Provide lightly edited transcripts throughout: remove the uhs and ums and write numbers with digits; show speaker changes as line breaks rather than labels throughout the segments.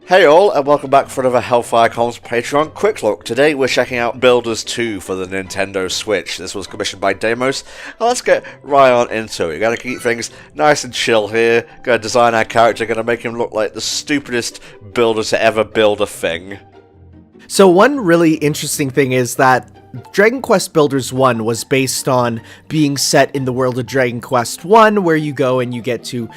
Hey all, and welcome back for another HellfireComms Patreon Quick Look. Today we're checking out Builders 2 for the Nintendo Switch. This was commissioned by Deimos. Let's get right on into it. We're going to keep things nice and chill here. Going to design our character, going to make him look like the stupidest builder to ever build a thing.
So one really interesting thing is that Dragon Quest Builders 1 was based on being set in the world of Dragon Quest 1, where you go and you get to,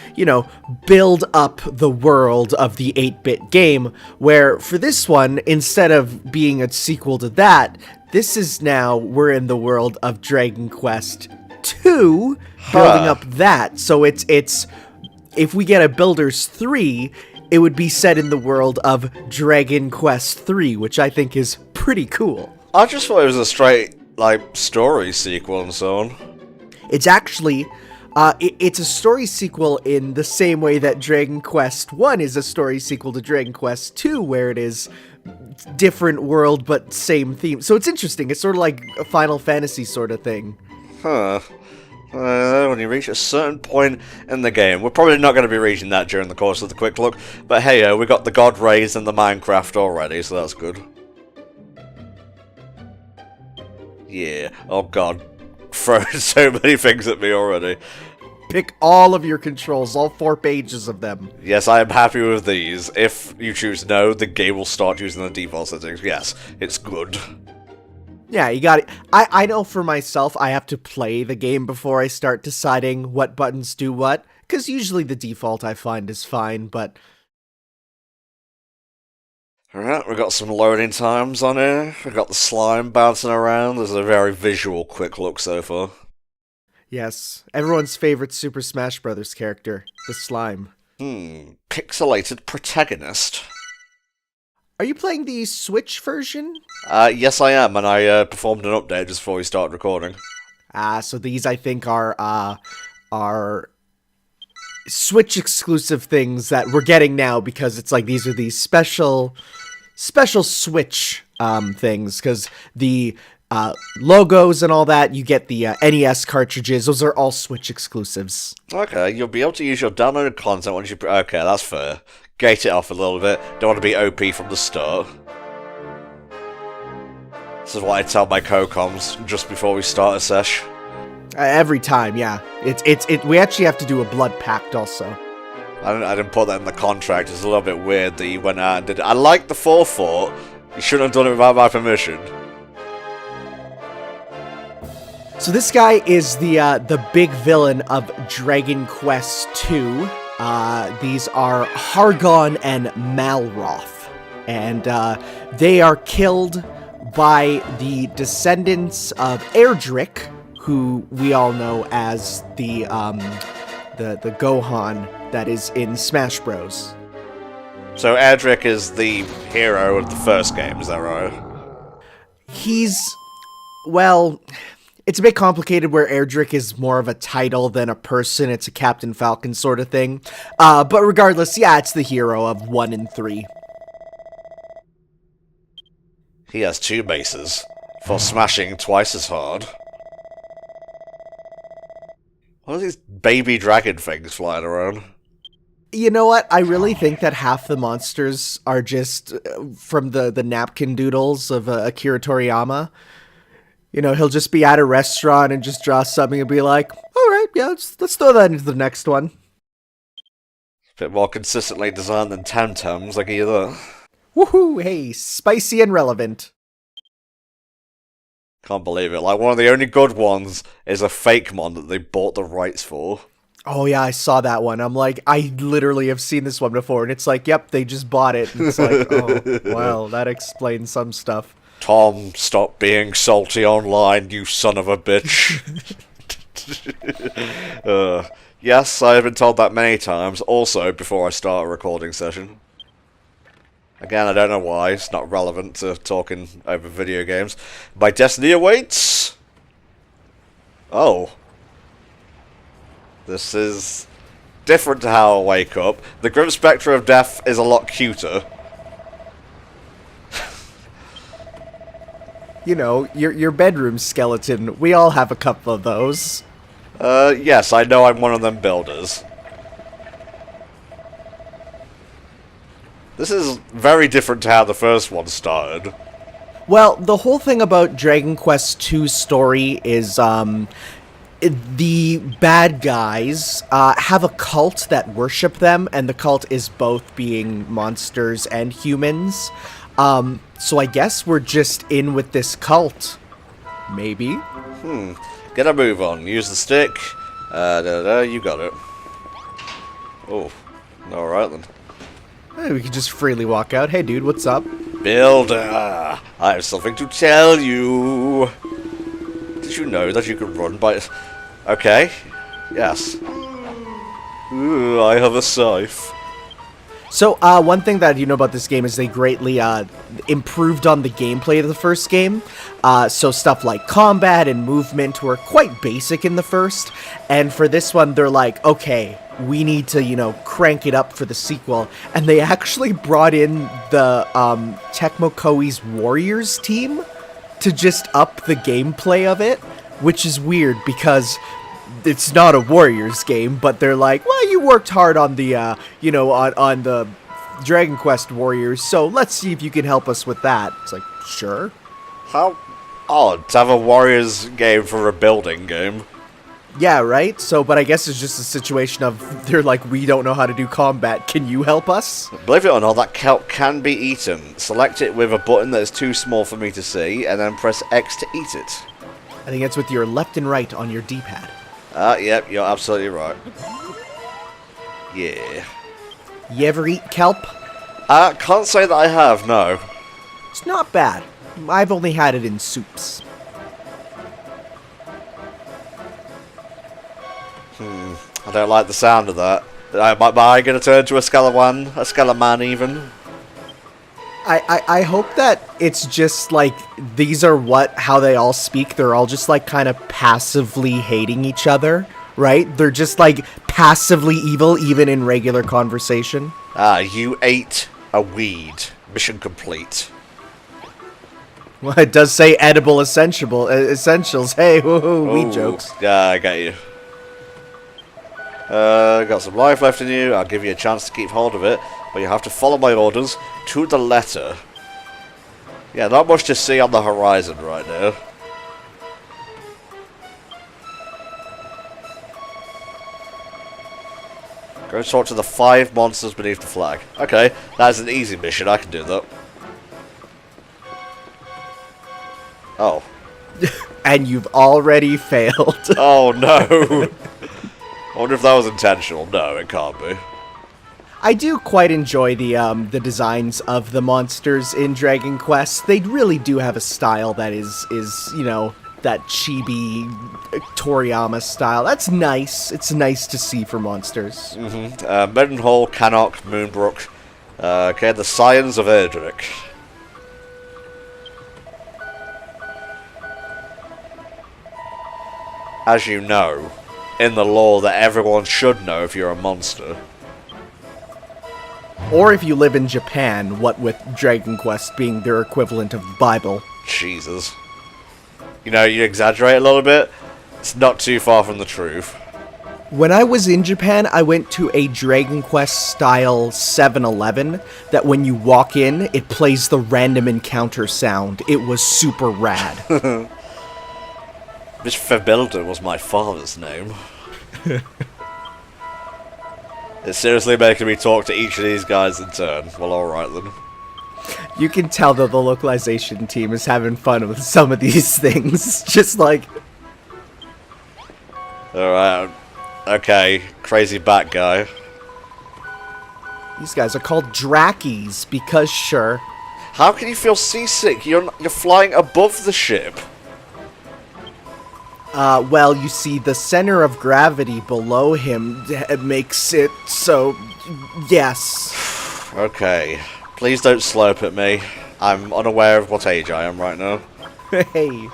build up the world of the 8-bit game, where for this one, instead of being a sequel to that, this is now, we're in the world of Dragon Quest 2, building up that. So it's if we get a Builders 3, it would be set in the world of Dragon Quest 3, which I think is pretty cool.
I just thought it was a straight, story sequel and so on.
It's actually, it's a story sequel in the same way that Dragon Quest 1 is a story sequel to Dragon Quest 2, where it is different world but same theme. So it's interesting. It's sort of like a Final Fantasy sort of thing.
Huh. When you reach a certain point in the game, we're probably not going to be reaching that during the course of the quick look, but hey, we got the God Rays and the Minecraft already, so that's good. Yeah, oh god, throwing so many things at me already.
Pick all of your controls, all 4 pages of them.
Yes, I am happy with these. If you choose no, the game will start using the default settings. Yes, it's good.
Yeah, you got it. I know for myself, I have to play the game before I start deciding what buttons do what, because usually the default I find is fine, but...
Alright, we've got some loading times on here. We've got the slime bouncing around. There's a very visual quick look so far.
Yes, everyone's favorite Super Smash Bros. Character, the slime.
Pixelated protagonist.
Are you playing the Switch version?
Yes I am, and I performed an update just before we started recording.
So these I think are Switch exclusive things that we're getting now, because it's like these are these special Switch things, because the logos and all that, you get the NES cartridges, those are all Switch exclusives.
Okay, you'll be able to use your downloaded content once you... Okay, that's fair. Gate it off a little bit. Don't want to be OP from the start. This is what I tell my co-comms just before we start a sesh.
Every time, yeah. We actually have to do a blood pact also.
I didn't put that in the contract. It's a little bit weird that you went out and did it. I like the forethought. You shouldn't have done it without my permission.
So this guy is the big villain of Dragon Quest 2. These are Hargon and Malroth. And they are killed by the descendants of Erdrick, who we all know as the Gohan that is in Smash Bros.
So Erdrick is the hero of the first game, is that right?
Well, it's a bit complicated where Erdrick is more of a title than a person. It's a Captain Falcon sort of thing. But regardless, yeah, it's the hero of 1 and 3.
He has 2 bases for smashing twice as hard. What are these baby dragon things flying around?
You know what? I really think that half the monsters are just from the napkin doodles of Akira Toriyama. He'll just be at a restaurant and just draw something and be like, alright, yeah, let's throw that into the next one.
A bit more consistently designed than Temtems, like either.
Woohoo, hey, spicy and relevant.
Can't believe it. One of the only good ones is a fake mon that they bought the rights for.
Oh yeah, I saw that one. I'm like, I literally have seen this one before, and it's like, yep, they just bought it. And it's like, oh, well, that explains some stuff.
Tom, stop being salty online, you son of a bitch. Yes, I have been told that many times, also before I start a recording session. Again, I don't know why, it's not relevant to talking over video games. My destiny awaits! Oh. This is different to how I wake up. The Grim Spectre of Death is a lot cuter.
Your bedroom skeleton. We all have a couple of those.
Yes, I know I'm one of them builders. This is very different to how the first one started.
Well, the whole thing about Dragon Quest II's story is the bad guys have a cult that worship them, and the cult is both being monsters and humans. So I guess we're just in with this cult. Maybe.
Get a move on. Use the stick. You got it. Oh, alright then.
Hey, we can just freely walk out. Hey, dude, what's up?
Builder, I have something to tell you. Did you know that you could run by... Okay. Yes. Ooh, I have a scythe.
So, one thing that you know about this game is they greatly improved on the gameplay of the first game. So stuff like combat and movement were quite basic in the first. And for this one, they're like, okay, we need to, you know, crank it up for the sequel. And they actually brought in the Tecmo Koei's Warriors team to just up the gameplay of it, which is weird because it's not a Warriors game, but they're like, well, you worked hard on the, you know, on the Dragon Quest Warriors, so let's see if you can help us with that. It's like, sure.
How odd to have a Warriors game for a building game.
Yeah, right? So, but I guess it's just a situation of, they're like, we don't know how to do combat, can you help us?
Believe it or not, that kelp can be eaten. Select it with a button that is too small for me to see, and then press X to eat it.
I think it's with your left and right on your D-pad.
Yep, you're absolutely right. Yeah.
You ever eat kelp?
Can't say that I have, no.
It's not bad. I've only had it in soups.
I don't like the sound of that. Am I going to turn to a Scalaman? A Scalaman, even?
I hope that it's just like these are how they all speak. They're all just like kind of passively hating each other, right? They're just like passively evil even in regular conversation.
You ate a weed. Mission complete.
Well, it does say edible essentials. Hey, woohoo, weed jokes.
Yeah, I get you. Got some life left in you. I'll give you a chance to keep hold of it, but you have to follow my orders to the letter. Yeah, not much to see on the horizon right now. Go talk to the 5 monsters beneath the flag. Okay, that's an easy mission. I can do that. Oh.
And you've already failed.
Oh no. I wonder if that was intentional. No, it can't be.
I do quite enjoy the designs of the monsters in Dragon Quest. They really do have a style that is you know, that chibi Toriyama style. That's nice. It's nice to see for monsters.
Meadenhall, Cannock, Moonbrook. Okay, the Scions of Erdrick. As you know, in the lore that everyone should know if you're a monster.
Or if you live in Japan, what with Dragon Quest being their equivalent of the Bible.
Jesus. You know, you exaggerate a little bit. It's not too far from the truth.
When I was in Japan, I went to a Dragon Quest style 7-Eleven that when you walk in, it plays the random encounter sound. It was super rad.
Miss Febilda was my father's name. It's seriously making me talk to each of these guys in turn. Well, alright then.
You can tell that the localization team is having fun with some of these things. Just like...
Alright. Okay, crazy bat guy.
These guys are called Drakkies, because sure.
How can you feel seasick? You're flying above the ship.
Well, you see, the center of gravity below him makes it so... Yes.
Okay. Please don't slurp at me. I'm unaware of what age I am right now.
Hey.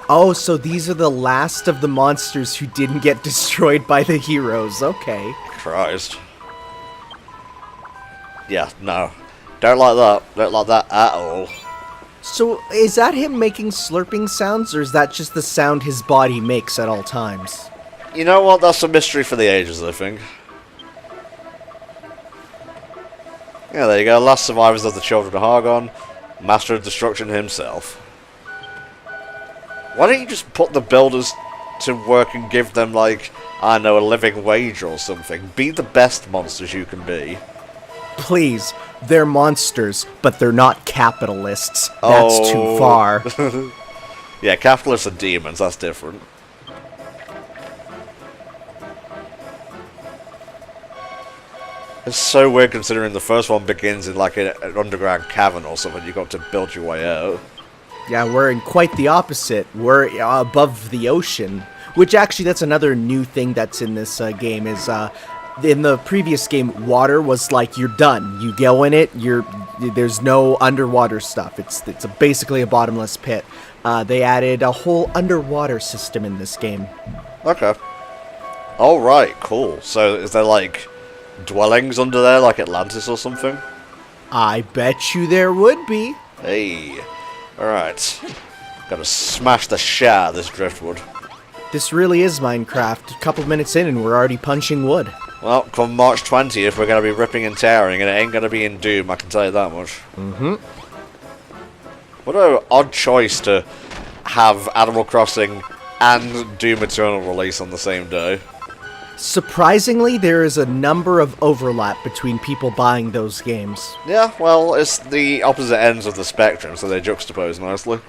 Oh, so these are the last of the monsters who didn't get destroyed by the heroes. Okay.
Christ. Yeah, no. Don't like that. Don't like that at all.
So, is that him making slurping sounds, or is that just the sound his body makes at all times?
You know what? That's a mystery for the ages, I think. Yeah, there you go. Last survivors of the Children of Hargon. Master of Destruction himself. Why don't you just put the builders to work and give them, like, I don't know, a living wage or something? Be the best monsters you can be.
Please, they're monsters, but they're not capitalists. That's too far.
Yeah, capitalists are demons, that's different. It's so weird considering the first one begins in like an underground cavern or something. You got to build your way out.
Yeah, we're in quite the opposite. We're above the ocean. Which actually, that's another new thing that's in this game is, in the previous game, water was like, you're done. You go in it, there's no underwater stuff. It's basically a bottomless pit. They added a whole underwater system in this game.
Okay. Alright, cool. So is there like dwellings under there like Atlantis or something?
I bet you there would be.
Hey. Alright. Gotta smash the shit out of this driftwood.
This really is Minecraft. A couple minutes in and we're already punching wood.
Well, come March 20th, we're gonna be ripping and tearing, and it ain't gonna be in Doom, I can tell you that much.
Mm-hmm.
What an odd choice to have Animal Crossing and Doom Eternal release on the same day.
Surprisingly, there is a number of overlap between people buying those games.
Yeah, well, it's the opposite ends of the spectrum, so they juxtapose nicely.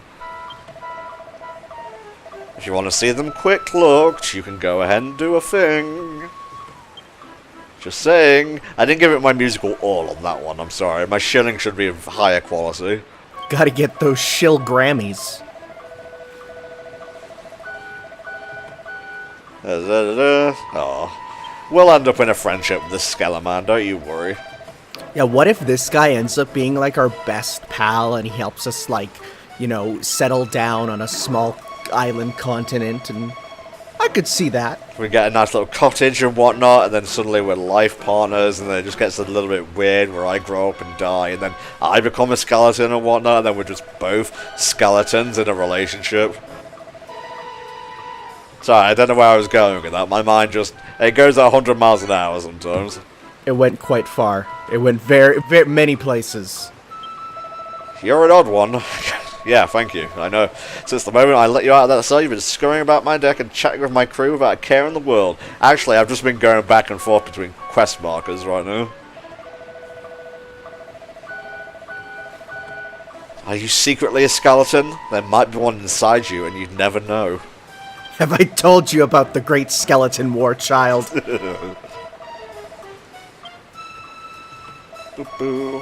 If you want to see them quick looked, you can go ahead and do a thing. Just saying. I didn't give it my musical all on that one, I'm sorry. My shilling should be of higher quality.
Gotta get those shill Grammys.
Oh. We'll end up in a friendship with this Skeleman, don't you worry.
Yeah, what if this guy ends up being like our best pal and he helps us, like, you know, settle down on a small island continent, and I could see that.
We get a nice little cottage and whatnot, and then suddenly we're life partners, and then it just gets a little bit weird where I grow up and die, and then I become a skeleton and whatnot, and then we're just both skeletons in a relationship. Sorry, I don't know where I was going with that. My mind just, it goes at 100 miles an hour sometimes.
It went quite far. It went very, very many places.
You're an odd one. Yeah, thank you. I know. Since the moment I let you out of that cell, you've been scurrying about my deck and chatting with my crew without a care in the world. Actually, I've just been going back and forth between quest markers right now. Are you secretly a skeleton? There might be one inside you, and you'd never know.
Have I told you about the Great Skeleton War, child?
Boo-boo.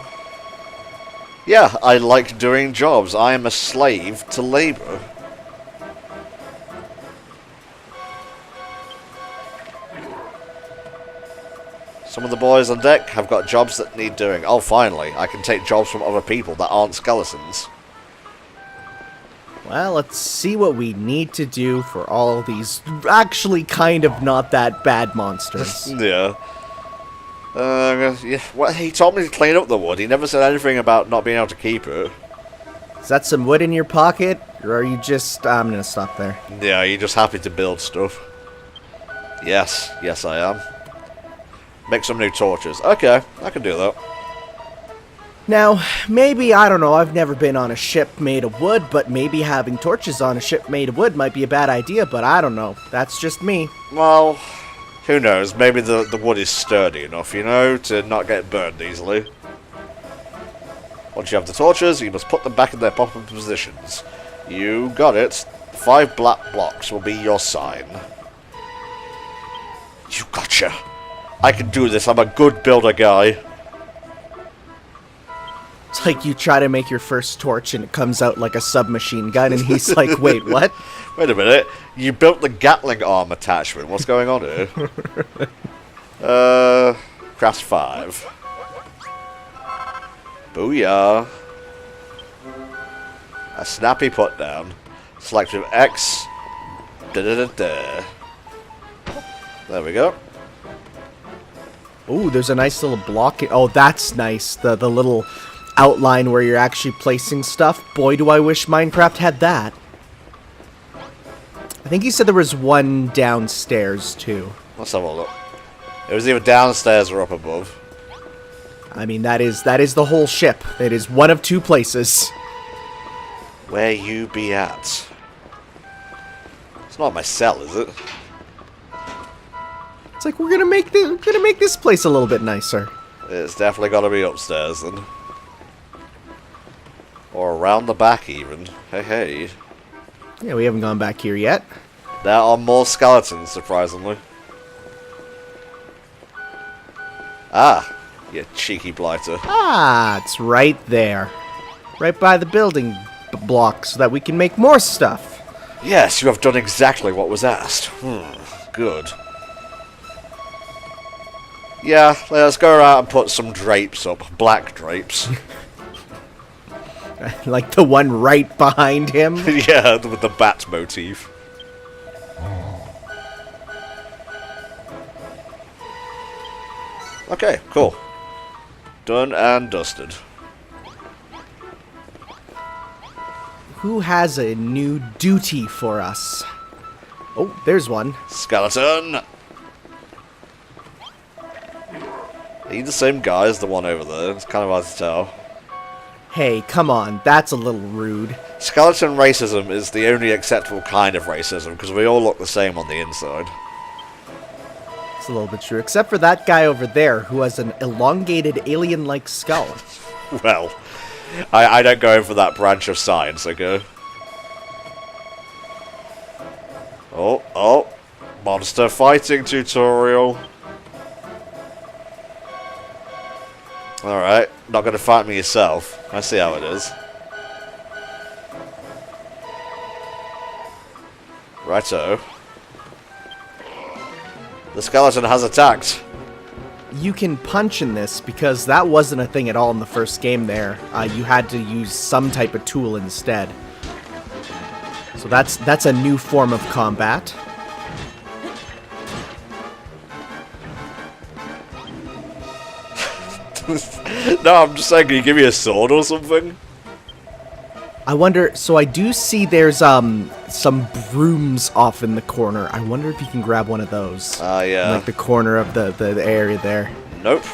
Yeah, I like doing jobs. I am a slave to labor. Some of the boys on deck have got jobs that need doing. Oh, finally, I can take jobs from other people that aren't skeletons.
Well, let's see what we need to do for all these actually kind of not that bad monsters.
Yeah. Yeah. Well, he told me to clean up the wood. He never said anything about not being able to keep it.
Is that some wood in your pocket? Or are you just... I'm gonna stop there.
Yeah, you're just happy to build stuff. Yes. Yes, I am. Make some new torches. Okay, I can do that.
Now, maybe, I don't know, I've never been on a ship made of wood, but maybe having torches on a ship made of wood might be a bad idea, but I don't know. That's just me.
Well, who knows? Maybe the wood is sturdy enough, you know, to not get burned easily. Once you have the torches, you must put them back in their proper positions. You got it. 5 black blocks will be your sign. You gotcha. I can do this. I'm a good builder guy.
It's like you try to make your first torch and it comes out like a submachine gun, and he's like, wait, what?
Wait a minute. You built the Gatling arm attachment. What's going on here? Craft 5. Booyah. A snappy put down. Select with X. Da-da-da-da. There we go.
Ooh, there's a nice little block. Oh, that's nice. The little outline where you're actually placing stuff. Boy, do I wish Minecraft had that. I think he said there was one downstairs, too.
Let's have a look. It was either downstairs or up above.
I mean, that is the whole ship. It is one of two places.
Where you be at? It's not my cell, is it?
It's like we're gonna make this place a little bit nicer.
It's definitely got to be upstairs then, or around the back even. Hey, hey.
Yeah, we haven't gone back here yet.
There are more skeletons, surprisingly. Ah, you cheeky blighter.
Ah, it's right there, right by the building block, so that we can make more stuff.
Yes, you have done exactly what was asked. Good. Yeah, let's go around and put some drapes up. Black drapes.
Like the one right behind him.
Yeah, with the bat motif. Okay, cool. Done and dusted.
Who has a new duty for us? Oh, there's one.
Skeleton! Are you the same guy as the one over there? It's kind of hard to tell.
Hey, come on, that's a little rude.
Skeleton racism is the only acceptable kind of racism, because we all look the same on the inside.
It's a little bit true, except for that guy over there who has an elongated alien-like skull.
Well, I don't go in for that branch of science, okay? Oh, monster fighting tutorial. Alright, not gonna fight me yourself. I see how it is. Righto. The skeleton has attacked.
You can punch in this because that wasn't a thing at all in the first game there. You had to use some type of tool instead. So that's a new form of combat.
No, I'm just saying, can you give me a sword or something?
I wonder, so I do see there's some brooms off in the corner. I wonder if you can grab one of those.
Yeah.
In, like the corner of the area there.
Nope.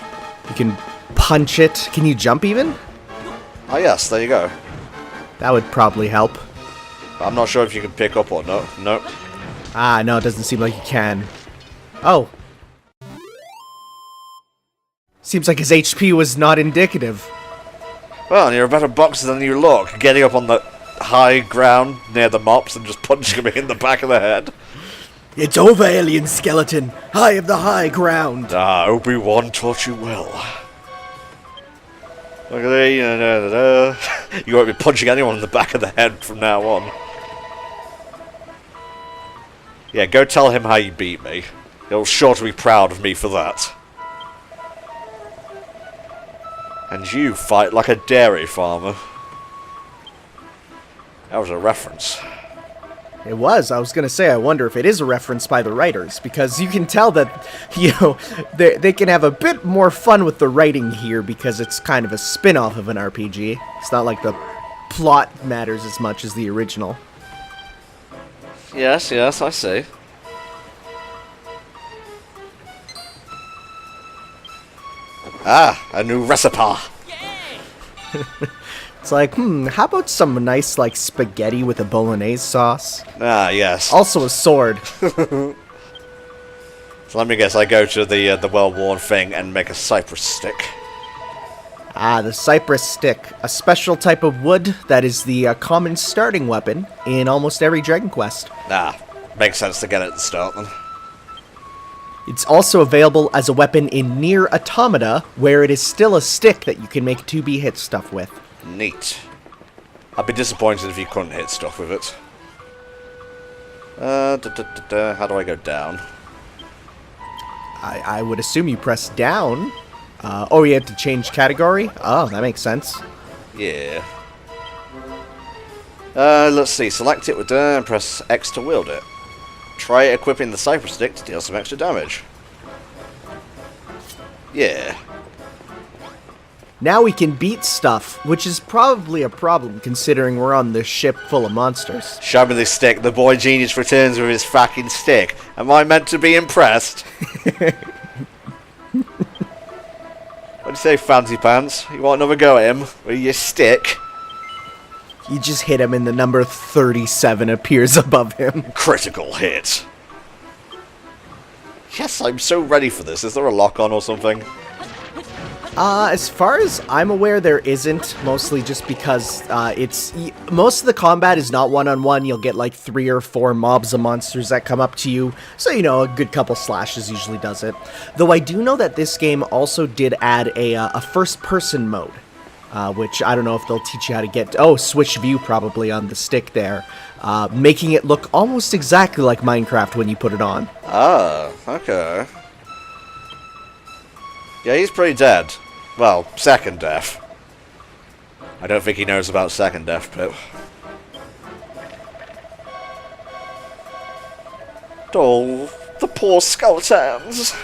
You can punch it. Can you jump even?
Oh yes, there you go.
That would probably help.
I'm not sure if you can pick up or not. Nope.
Ah, no, it doesn't seem like you can. Oh. Seems like his HP was not indicative.
Well, you're a better boxer than you look, getting up on the high ground near the mops and just punching me in the back of the head.
It's over, alien skeleton. I have the high ground.
Ah, Obi-Wan taught you well. Look at that. You won't be punching anyone in the back of the head from now on. Yeah, go tell him how you beat me. He'll sure to be proud of me for that. And you fight like a dairy farmer. That was a reference.
It was. I was going to say, I wonder if it is a reference by the writers, because you can tell that, you know, they can have a bit more fun with the writing here because it's kind of a spin-off of an RPG. It's not like the plot matters as much as the original.
Yes, yes, I see. Ah, a new recipe.
It's like, how about some nice, like, spaghetti with a bolognese sauce?
Ah, yes.
Also a sword.
So let me guess, I go to the well-worn thing and make a cypress stick.
Ah, the cypress stick. A special type of wood that is the common starting weapon in almost every Dragon Quest.
Ah, makes sense to get it at the start then.
It's also available as a weapon in Nier Automata, where it is still a stick that you can make 2B hit stuff with.
Neat. I'd be disappointed if you couldn't hit stuff with it. How do I go down?
I would assume you press down. Oh, you have to change category? Oh, that makes sense.
Yeah. Let's see. Select it with and press X to wield it. Try equipping the cypress stick to deal some extra damage. Yeah.
Now we can beat stuff, which is probably a problem considering we're on this ship full of monsters.
Show me this stick. The boy genius returns with his fucking stick. Am I meant to be impressed? What you say, Fancy Pants? You want another go at him with your stick?
You just hit him and the number 37 appears above him.
Critical hit. Yes, I'm so ready for this. Is there a lock-on or something?
As far as I'm aware, there isn't, mostly just because most of the combat is not one-on-one. You'll get like 3 or 4 mobs of monsters that come up to you, so you know, a good couple slashes usually does it. Though I do know that this game also did add a first-person mode, which I don't know if they'll teach you how to get... Oh, switch view probably on the stick there, making it look almost exactly like Minecraft when you put it on.
Ah, okay. Yeah, he's pretty dead. Well, second death. I don't think he knows about second death, Pip. Oh, the poor skeletons.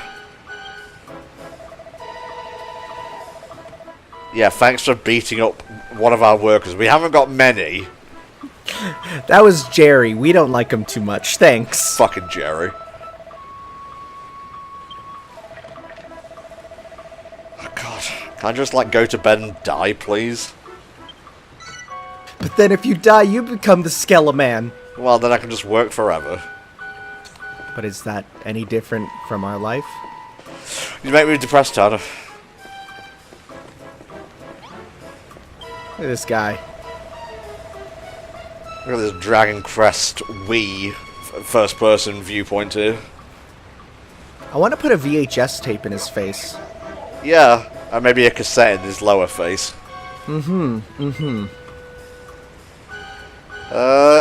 Yeah, thanks for beating up one of our workers. We haven't got many.
That was Jerry. We don't like him too much. Thanks.
Fucking Jerry. Oh, God. Can I just, like, go to bed and die, please?
But then if you die, you become the Skeleman.
Well, then I can just work forever.
But is that any different from our life?
You make me depressed, Tanner.
Look at this guy.
Look at this Dragon Crest Wii first-person viewpoint here.
I want to put a VHS tape in his face.
Yeah, and maybe a cassette in his lower face.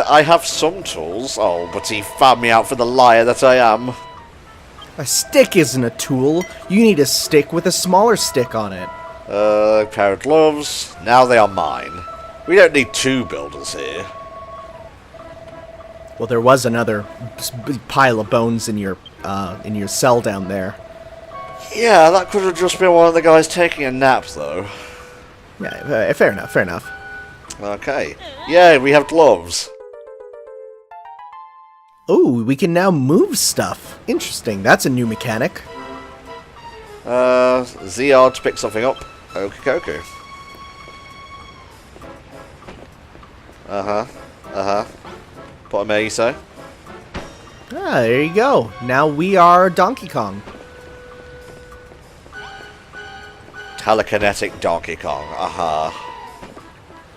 I have some tools. Oh, but he found me out for the liar that I am.
A stick isn't a tool. You need a stick with a smaller stick on it.
Pair of gloves. Now they are mine. We don't need 2 builders here.
Well, there was another pile of bones in your cell down there.
Yeah, that could have just been one of the guys taking a nap, though.
Yeah, fair enough, fair enough.
Okay. Yeah, we have gloves.
Oh, we can now move stuff. Interesting, that's a new mechanic.
ZR to pick something up. Okie Put him there, you say?
Ah, there you go. Now we are Donkey Kong.
Telekinetic Donkey Kong.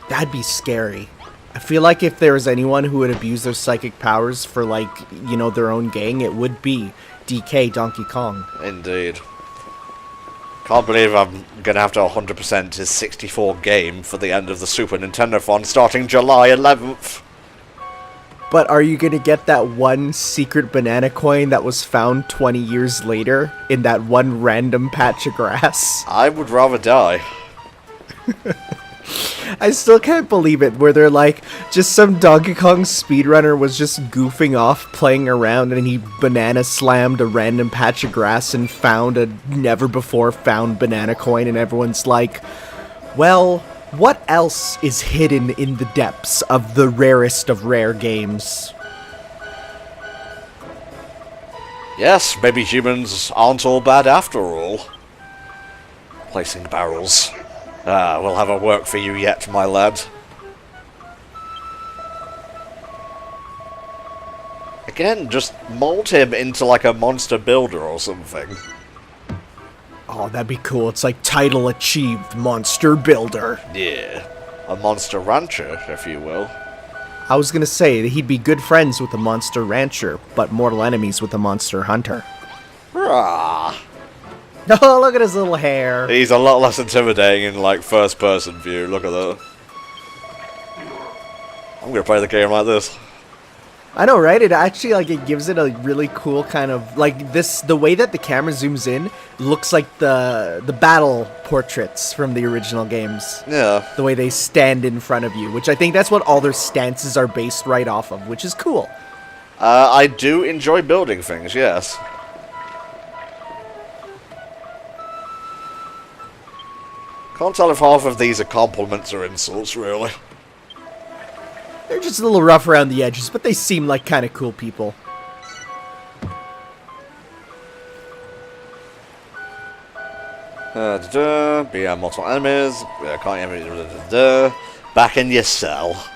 That'd be scary. I feel like if there was anyone who would abuse their psychic powers for, like, you know, their own gang, it would be DK Donkey Kong.
Indeed. Can't believe I'm gonna have to 100% his 64 game for the end of the Super Nintendo fun starting July 11th.
But are you gonna get that one secret banana coin that was found 20 years later in that one random patch of grass?
I would rather die.
I still can't believe it, where they're like, just some Donkey Kong speedrunner was just goofing off, playing around, and he banana slammed a random patch of grass and found a never-before-found banana coin, and everyone's like, well, what else is hidden in the depths of the rarest of rare games?
Yes, maybe humans aren't all bad after all. Placing barrels. We'll have a work for you yet, my lad. Again, just mold him into like a monster builder or something.
Oh, that'd be cool. It's like title achieved, monster builder.
Yeah, a monster rancher, if you will.
I was gonna say that he'd be good friends with a monster rancher, but mortal enemies with a monster hunter.
Rah.
Oh, look at his little hair.
He's a lot less intimidating in, like, first-person view. Look at that. I'm gonna play the game like this.
I know, right? It actually, like, it gives it a really cool kind of, like, this, the way that the camera zooms in looks like the battle portraits from the original games.
Yeah.
The way they stand in front of you, which I think that's what all their stances are based right off of, which is cool.
I do enjoy building things, yes. Can't tell if half of these are compliments or insults, really.
They're just a little rough around the edges, but they seem like kind of cool people.
Be multiple enemies. Can't even. Back in your cell.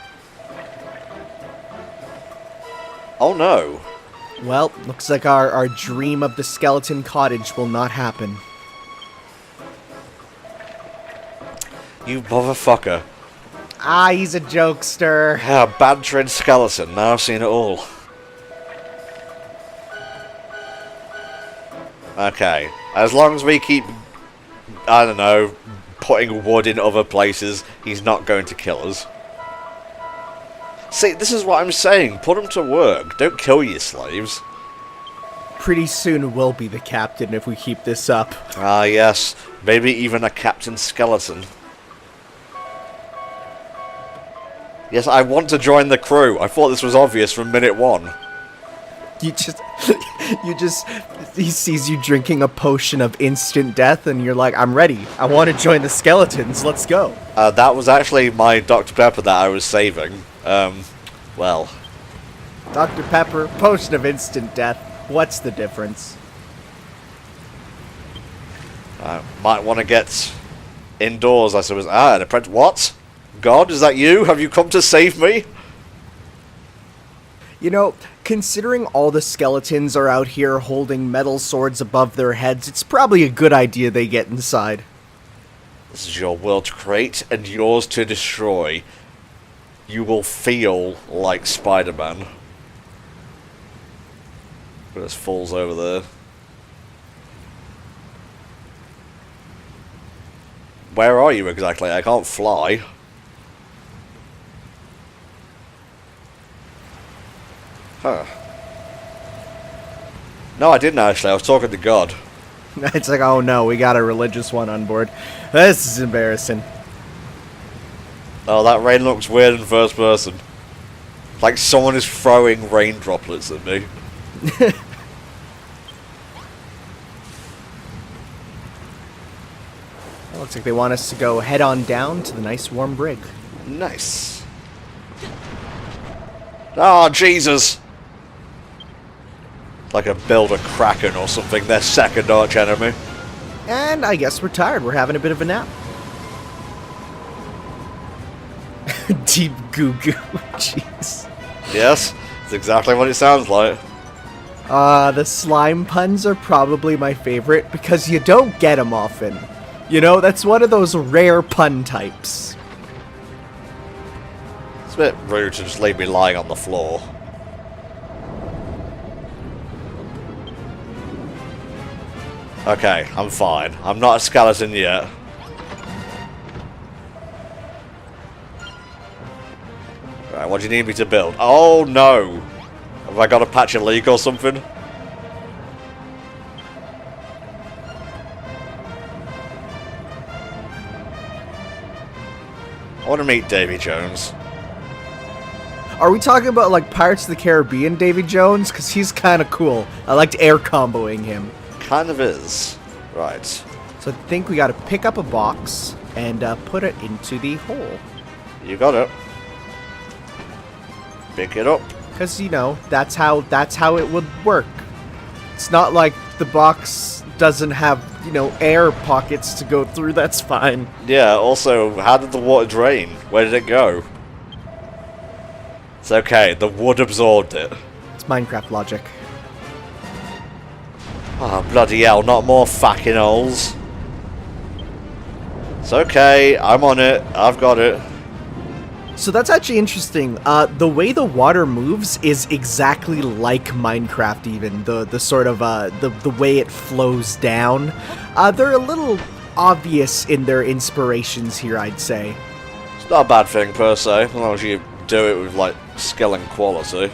Oh no.
Well, looks like our dream of the skeleton cottage will not happen.
You motherfucker.
Ah, he's a jokester.
Yeah, bantering skeleton. Now I've seen it all. Okay. As long as we keep, I don't know, putting wood in other places, he's not going to kill us. See, this is what I'm saying. Put them to work. Don't kill your slaves.
Pretty soon we'll be the captain if we keep this up.
Ah, yes. Maybe even a captain skeleton. Yes, I want to join the crew. I thought this was obvious from minute one.
You just, he sees you drinking a potion of instant death and you're like, I'm ready. I want to join the skeletons. Let's go.
That was actually my Dr. Pepper that I was saving. Well.
Dr. Pepper, potion of instant death. What's the difference?
I might want to get indoors, I suppose. Ah, an apprentice. What? God, is that you? Have you come to save me?
You know, considering all the skeletons are out here holding metal swords above their heads, it's probably a good idea they get inside.
This is your world to create and yours to destroy. You will feel like Spider-Man. But it falls over there. Where are you exactly? I can't fly. Huh. No, I didn't actually. I was talking to God.
It's like, oh no, we got a religious one on board. This is embarrassing.
Oh, that rain looks weird in first person. Like someone is throwing rain droplets at me.
Looks like they want us to go head on down to the nice warm brig.
Nice. Oh, Jesus! Like a builder kraken or something, their second arch enemy.
And I guess we're tired. We're having a bit of a nap. Deep goo goo. Jeez.
Yes, that's exactly what it sounds like.
The slime puns are probably my favorite because you don't get them often. You know, that's one of those rare pun types.
It's a bit rude to just leave me lying on the floor. Okay, I'm fine. I'm not a skeleton yet. Right, what do you need me to build? Oh no! Have I got a patch of leak or something? I want to meet Davy Jones.
Are we talking about like Pirates of the Caribbean Davy Jones? Because he's kind of cool. I liked air comboing him.
Kind of is. Right.
So I think we got to pick up a box and put it into the hole.
You got it. Pick it up.
Because, you know, that's how it would work. It's not like the box doesn't have, you know, air pockets to go through. That's fine.
Yeah, also, how did the water drain? Where did it go? It's okay, the wood absorbed it.
It's Minecraft logic.
Oh, bloody hell, not more fucking holes. It's okay, I'm on it. I've got it.
So that's actually interesting. The way the water moves is exactly like Minecraft even. The sort of, the way it flows down. They're a little obvious in their inspirations here, I'd say.
It's not a bad thing, per se, as long as you do it with, like, skill and quality.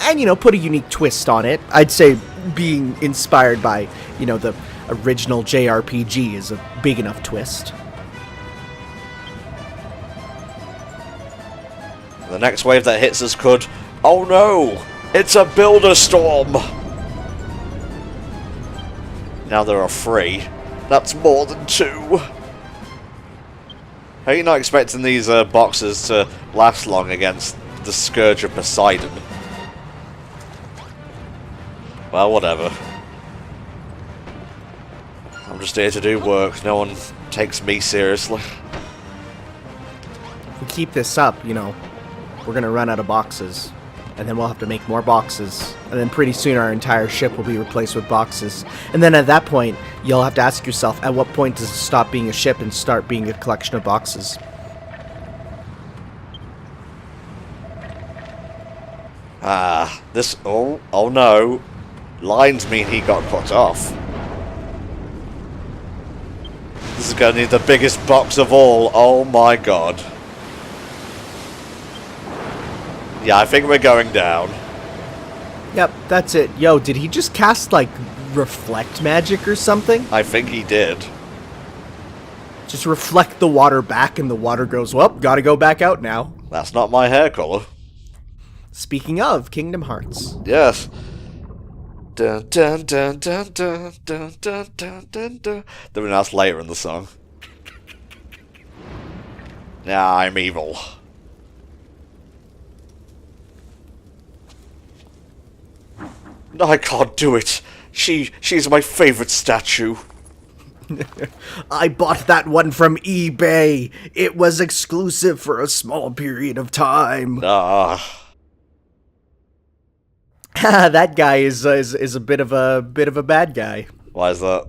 And, you know, put a unique twist on it. I'd say being inspired by, you know, the original JRPG is a big enough twist.
The next wave that hits us could... Oh no! It's a builder storm! Now there are 3. That's more than 2. How are you not expecting these boxes to last long against the Scourge of Poseidon? Well, whatever. I'm just here to do work. No one takes me seriously.
If we keep this up, you know, we're gonna run out of boxes. And then we'll have to make more boxes. And then pretty soon our entire ship will be replaced with boxes. And then at that point, you'll have to ask yourself, at what point does it stop being a ship and start being a collection of boxes?
This... Oh no. Lines mean he got cut off. This is going to need the biggest box of all. Oh my god. Yeah, I think we're going down.
Yep, that's it. Yo, did he just cast, like, reflect magic or something?
I think he did.
Just reflect the water back and the water goes, well, gotta go back out now.
That's not my hair colour.
Speaking of Kingdom Hearts.
Yes. Dun dun dun dun dun dun dun dun dun dun. Then that's later in the song. Yeah, I'm evil. No, I can't do it. She's my favourite statue.
I bought that one from eBay. It was exclusive for a small period of time. That guy is a bit of a bad guy.
Why is that?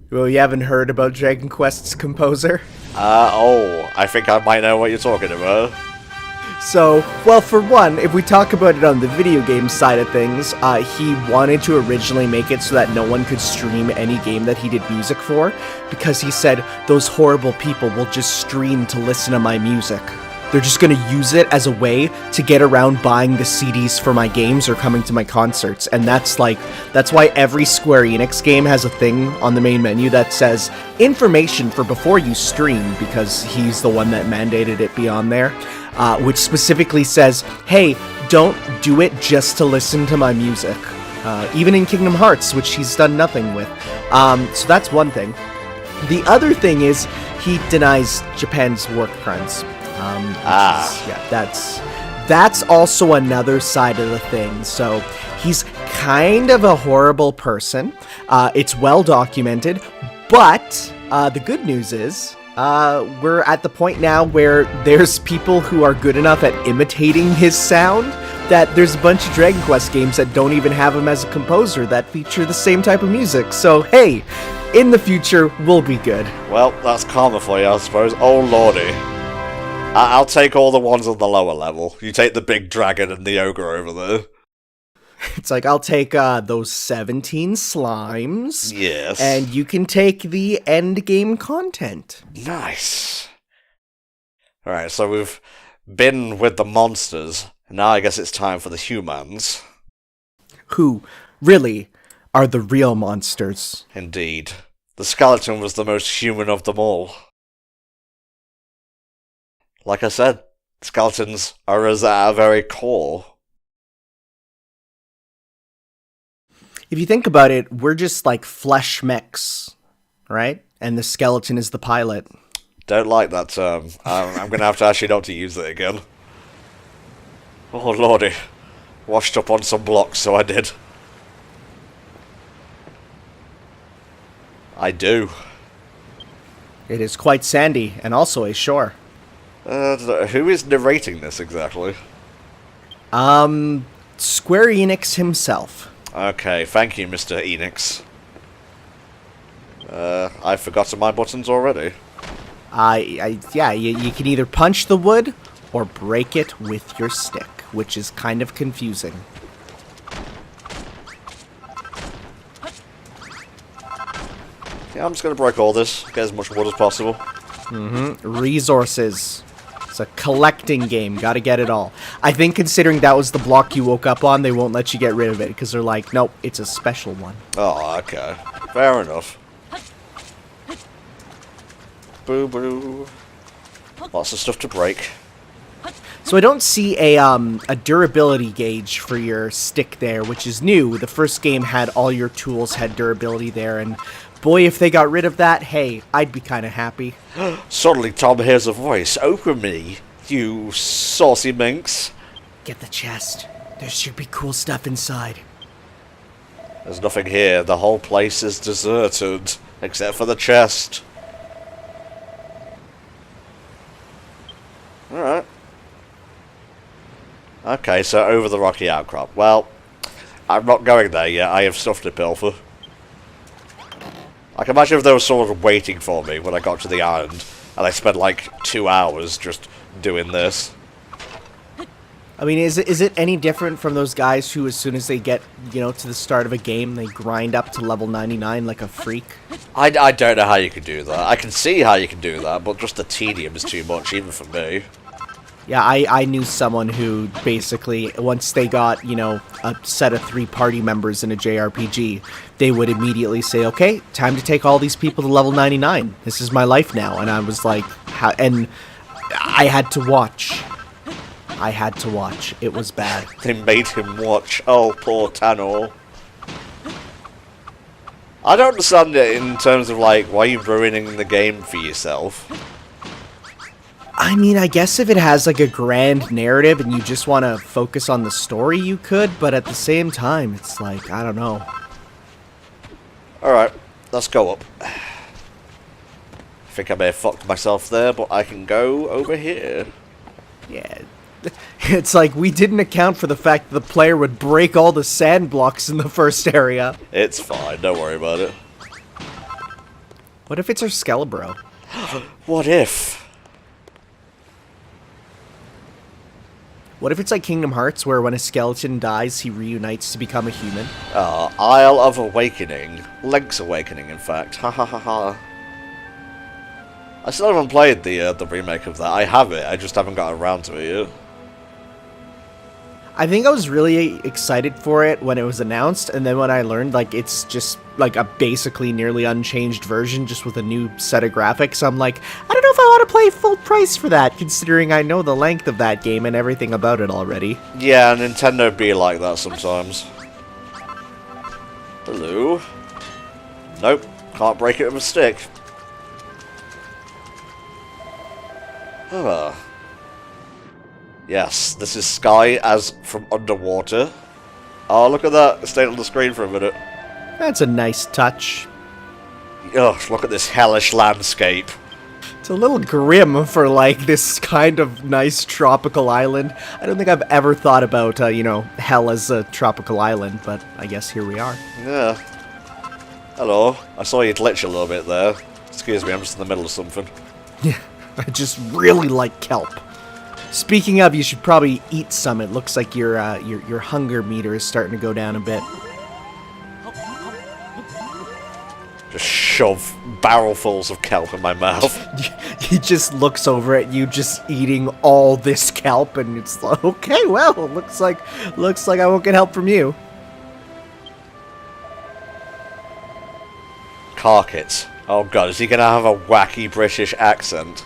Well, you haven't heard about Dragon Quest's composer?
Oh, I think I might know what you're talking about.
So, well, for one, if we talk about it on the video game side of things, he wanted to originally make it so that no one could stream any game that he did music for, because he said, those horrible people will just stream to listen to my music. They're just going to use it as a way to get around buying the CDs for my games or coming to my concerts. And that's why every Square Enix game has a thing on the main menu that says information for before you stream, because he's the one that mandated it be on there, which specifically says, hey, don't do it just to listen to my music. Even in Kingdom Hearts, which he's done nothing with. So that's one thing. The other thing is he denies Japan's work crimes. That's also another side of the thing. So he's kind of a horrible person. It's well documented, but the good news is we're at the point now where there's people who are good enough at imitating his sound that there's a bunch of Dragon Quest games that don't even have him as a composer that feature the same type of music. So hey, in the future, we'll be good.
Well, that's karma for you, I suppose. Oh lordy. I'll take all the ones on the lower level. You take the big dragon and the ogre over there.
It's like, I'll take those 17 slimes.
Yes.
And you can take the end game content.
Nice. Alright, so we've been with the monsters. Now I guess it's time for the humans.
Who, really, are the real monsters.
Indeed. The skeleton was the most human of them all. Like I said, skeletons are at our very core.
If you think about it, we're just like flesh mechs, right? And the skeleton is the pilot.
Don't like that term. I'm going to have to ask you not to use it again. Oh lordy. Washed up on some blocks, so I did. I do.
It is quite sandy, and also a shore.
Who is narrating this exactly?
Square Enix himself.
Okay, thank you, Mr. Enix. I've forgotten my buttons already.
Yeah, you can either punch the wood or break it with your stick, which is kind of confusing.
Yeah, I'm just gonna break all this, get as much wood as possible.
Resources. It's a collecting game. Gotta get it all. I think considering that was the block you woke up on, they won't let you get rid of it, because they're like, nope, it's a special one.
Oh, okay. Fair enough. Boo-boo. Lots of stuff to break.
So I don't see a durability gauge for your stick there, which is new. The first game had all your tools had durability there, and boy, if they got rid of that, hey, I'd be kind of happy.
Suddenly Tom hears a voice. Open me, you saucy minx.
Get the chest. There should be cool stuff inside.
There's nothing here. The whole place is deserted. Except for the chest. Alright. Okay, so over the rocky outcrop. Well, I'm not going there yet. I have stuff to pilfer. I can imagine if there was someone waiting for me when I got to the island, and I spent like 2 hours just doing this.
I mean, is it any different from those guys who, as soon as they get, you know, to the start of a game, they grind up to level 99 like a freak?
I don't know how you can do that. I can see how you can do that, but just the tedium is too much, even for me.
Yeah, I knew someone who basically, once they got, you know, a set of 3 party members in a JRPG, they would immediately say, okay, time to take all these people to level 99. This is my life now. And I was like, and I had to watch. I had to watch. It was bad.
They made him watch. Oh, poor Tano. I don't understand it in terms of, like, why are you ruining the game for yourself?
I mean, I guess if it has, like, a grand narrative and you just want to focus on the story, you could, but at the same time, it's like, I don't know.
Alright, let's go up. I think I may have fucked myself there, but I can go over here.
Yeah. It's like, we didn't account for the fact that the player would break all the sand blocks in the first area.
It's fine, don't worry about it.
What if it's our Skelebro?
What if?
What if it's like Kingdom Hearts, where when a skeleton dies, he reunites to become a human?
Isle of Awakening. Link's Awakening, in fact. Ha ha ha ha. I still haven't played the remake of that. I have it, I just haven't got around to it yet.
I think I was really excited for it when it was announced, and then when I learned, like, it's just, like, a basically nearly unchanged version, just with a new set of graphics, I'm like, I don't know if I want to play full price for that, considering I know the length of that game and everything about it already.
Yeah, Nintendo be like that sometimes. Hello? Nope, can't break it with a stick. Ah. Yes, this is Sky as from underwater. Oh, look at that. It stayed on the screen for a minute.
That's a nice touch.
Ugh, look at this hellish landscape.
It's a little grim for, like, this kind of nice tropical island. I don't think I've ever thought about, you know, hell as a tropical island, but I guess here we are.
Yeah. Hello. I saw you glitch a little bit there. Excuse me, I'm just in the middle of something.
Yeah, I just really like kelp. Speaking of, you should probably eat some. It looks like your hunger meter is starting to go down a bit.
Just shove barrelfuls of kelp in my mouth.
He just looks over at you, just eating all this kelp, and it's like, okay, well, looks like I won't get help from you.
Carkit. Oh god, is he gonna have a wacky British accent?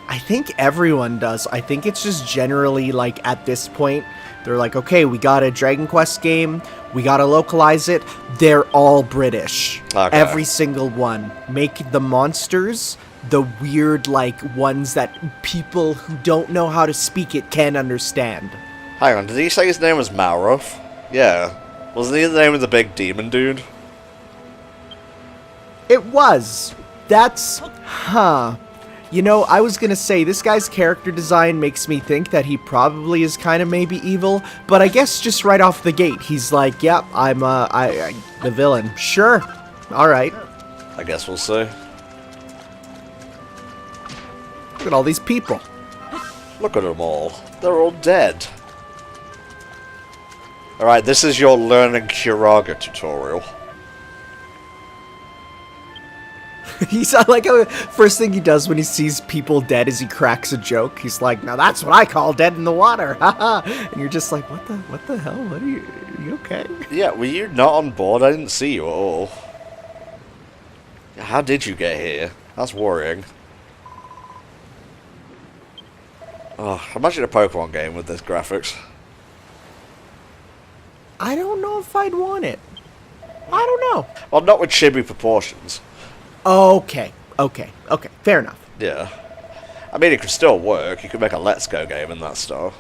I think everyone does. I think it's just generally, like, at this point, they're like, okay, we got a Dragon Quest game, we gotta localize it, they're all British.
Okay.
Every single one. Make the monsters the weird, like, ones that people who don't know how to speak it can understand.
Hang on, did he say his name was Malroth? Yeah. Wasn't he the name of the big demon dude?
It was. That's... huh. You know, I was gonna say, this guy's character design makes me think that he probably is kind of maybe evil, but I guess just right off the gate, he's like, yep, I'm, the villain. Sure. Alright.
I guess we'll see.
Look at all these people.
Look at them all. They're all dead. Alright, this is your learning Kiraga tutorial.
He's like, first thing he does when he sees people dead is he cracks a joke. He's like, now that's what I call dead in the water. Haha. And you're just like, what the hell? What are you okay?
Yeah, were you not on board? I didn't see you at all. How did you get here? That's worrying. Oh, imagine a Pokemon game with this graphics.
I don't know if I'd want it. I don't know.
Well, not with chibi proportions.
Okay. Fair enough.
Yeah. I mean, it could still work. You could make a Let's Go game in that style.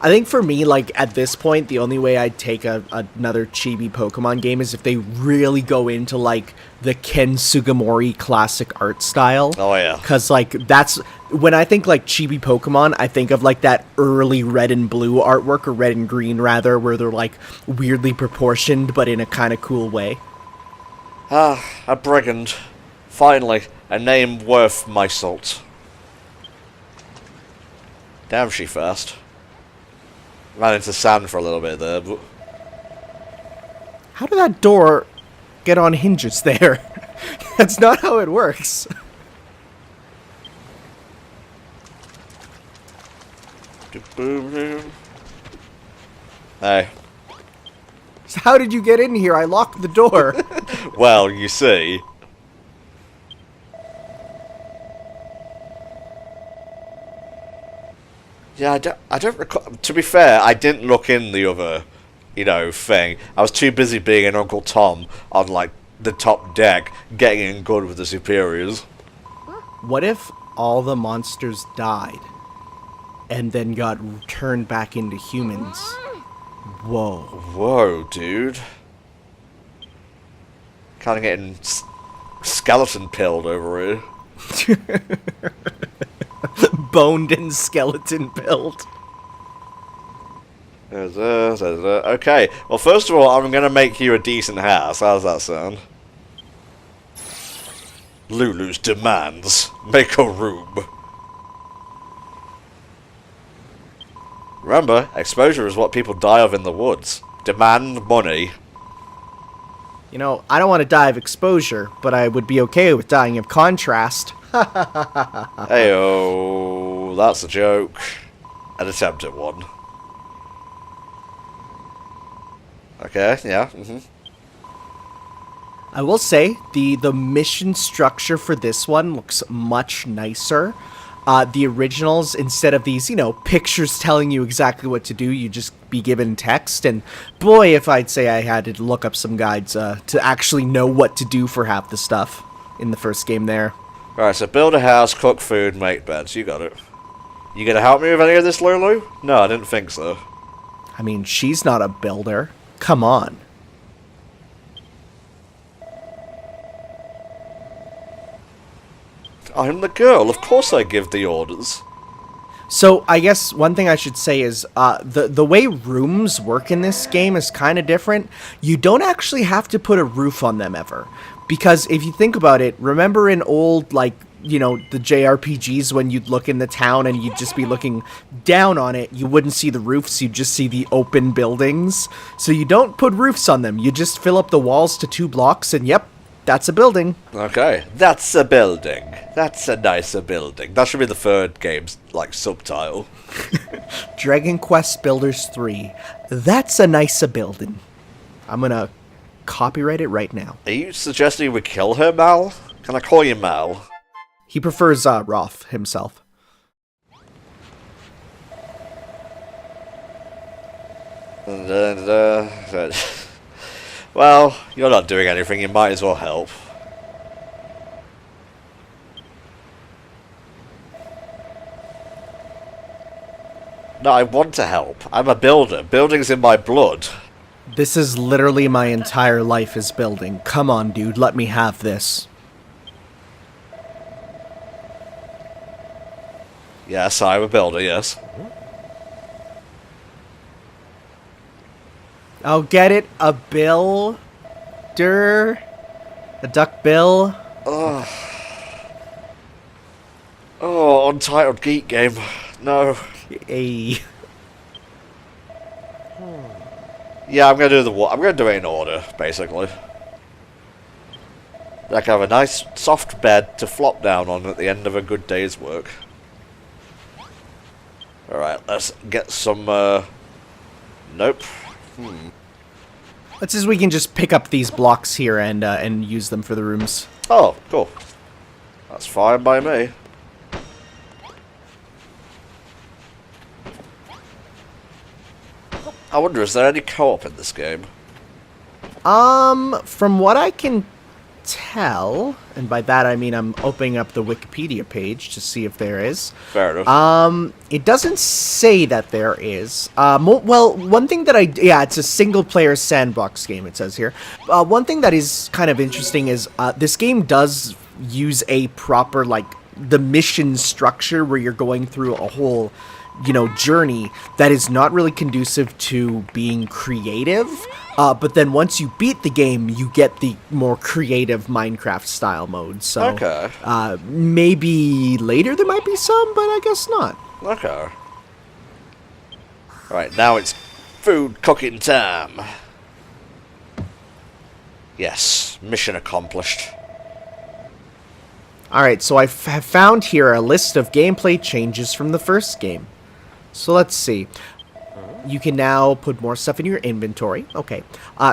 I think for me, like, at this point, the only way I'd take another chibi Pokemon game is if they really go into, like, the Ken Sugimori classic art style.
Oh, yeah.
Because, like, that's... When I think, like, chibi Pokemon, I think of, like, that early red and blue artwork, or red and green, rather, where they're, like, weirdly proportioned, but in a kind of cool way.
Ah, a brigand. Finally, a name worth my salt. Damn, she fast. Ran into sand for a little bit there, but...
How did that door get on hinges there? That's not how it works.
Hey.
So how did you get in here? I locked the door.
Well, you see... Yeah, I don't recall... To be fair, I didn't look in the other, you know, thing. I was too busy being an Uncle Tom on, like, the top deck, getting in good with the superiors.
What if all the monsters died and then got turned back into humans? Whoa.
Whoa, dude. Kind of getting skeleton pilled over here.
Boned and skeleton built.
Okay, well, first of all, I'm going to make you a decent house. How's that sound? Lulu's demands. Make a room. Remember, exposure is what people die of in the woods. Demand money.
You know, I don't want to die of exposure, but I would be okay with dying of contrast.
Heyo, that's a joke. An attempt at one. Okay, yeah,
I will say, the mission structure for this one looks much nicer. The originals, instead of these, you know, pictures telling you exactly what to do, you just be given text. And boy, if I'd say I had to look up some guides to actually know what to do for half the stuff in the first game there.
Alright, so build a house, cook food, make beds. You got it. You gonna help me with any of this, Lulu? No, I didn't think so.
I mean, she's not a builder. Come on.
I'm the girl, of course I give the orders.
So, I guess one thing I should say is, the way rooms work in this game is kind of different. You don't actually have to put a roof on them ever. Because if you think about it, remember in old, like, you know, the JRPGs when you'd look in the town and you'd just be looking down on it, you wouldn't see the roofs, you'd just see the open buildings. So you don't put roofs on them, you just fill up the walls to 2 blocks and yep, that's a building.
Okay, that's a building. That's a nicer building. That should be the third game's, like, subtitle.
Dragon Quest Builders 3. That's a nicer building. I'm gonna copyright it right now.
Are you suggesting we kill her, Mal? Can I call you Mal?
He prefers Roth himself.
Well, you're not doing anything, you might as well help. No, I want to help. I'm a builder. Building's in my blood.
This is literally my entire life is building. Come on, dude, let me have this.
Yes, I'm a builder, yes.
Oh, get it? A builder? A duck bill?
Oh, untitled geek game. No.
Hey.
Yeah, I'm gonna do it in order, basically. I can have a nice soft bed to flop down on at the end of a good day's work. Alright, let's get some, nope.
Let's see if we can just pick up these blocks here and use them for the rooms.
Oh, cool. That's fine by me. I wonder, is there any co-op in this game?
From what I can tell, and by that I mean I'm opening up the Wikipedia page to see if there is.
Fair enough.
It doesn't say that there is. Well, one thing that it's a single-player sandbox game, it says here. One thing that is kind of interesting is this game does use a proper, like, the mission structure where you're going through a whole, journey that is not really conducive to being creative. But then once you beat the game, you get the more creative Minecraft-style mode. So,
okay.
Maybe later there might be some, but I guess not.
Okay. Alright, now it's food cooking time. Yes, mission accomplished.
Alright, so I have found here a list of gameplay changes from the first game. So let's see. You can now put more stuff in your inventory. Okay.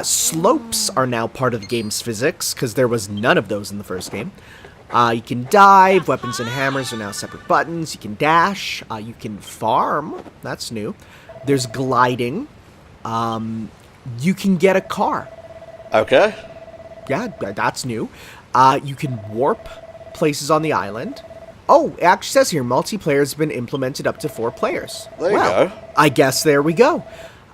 Slopes are now part of the game's physics, because there was none of those in the first game. You can dive. Weapons and hammers are now separate buttons. You can dash. You can farm. That's new. There's gliding. You can get a car.
Okay.
Yeah, that's new. You can warp places on the island. Oh, it actually says here, multiplayer has been implemented up to 4 players.
There you go.
I guess there we go.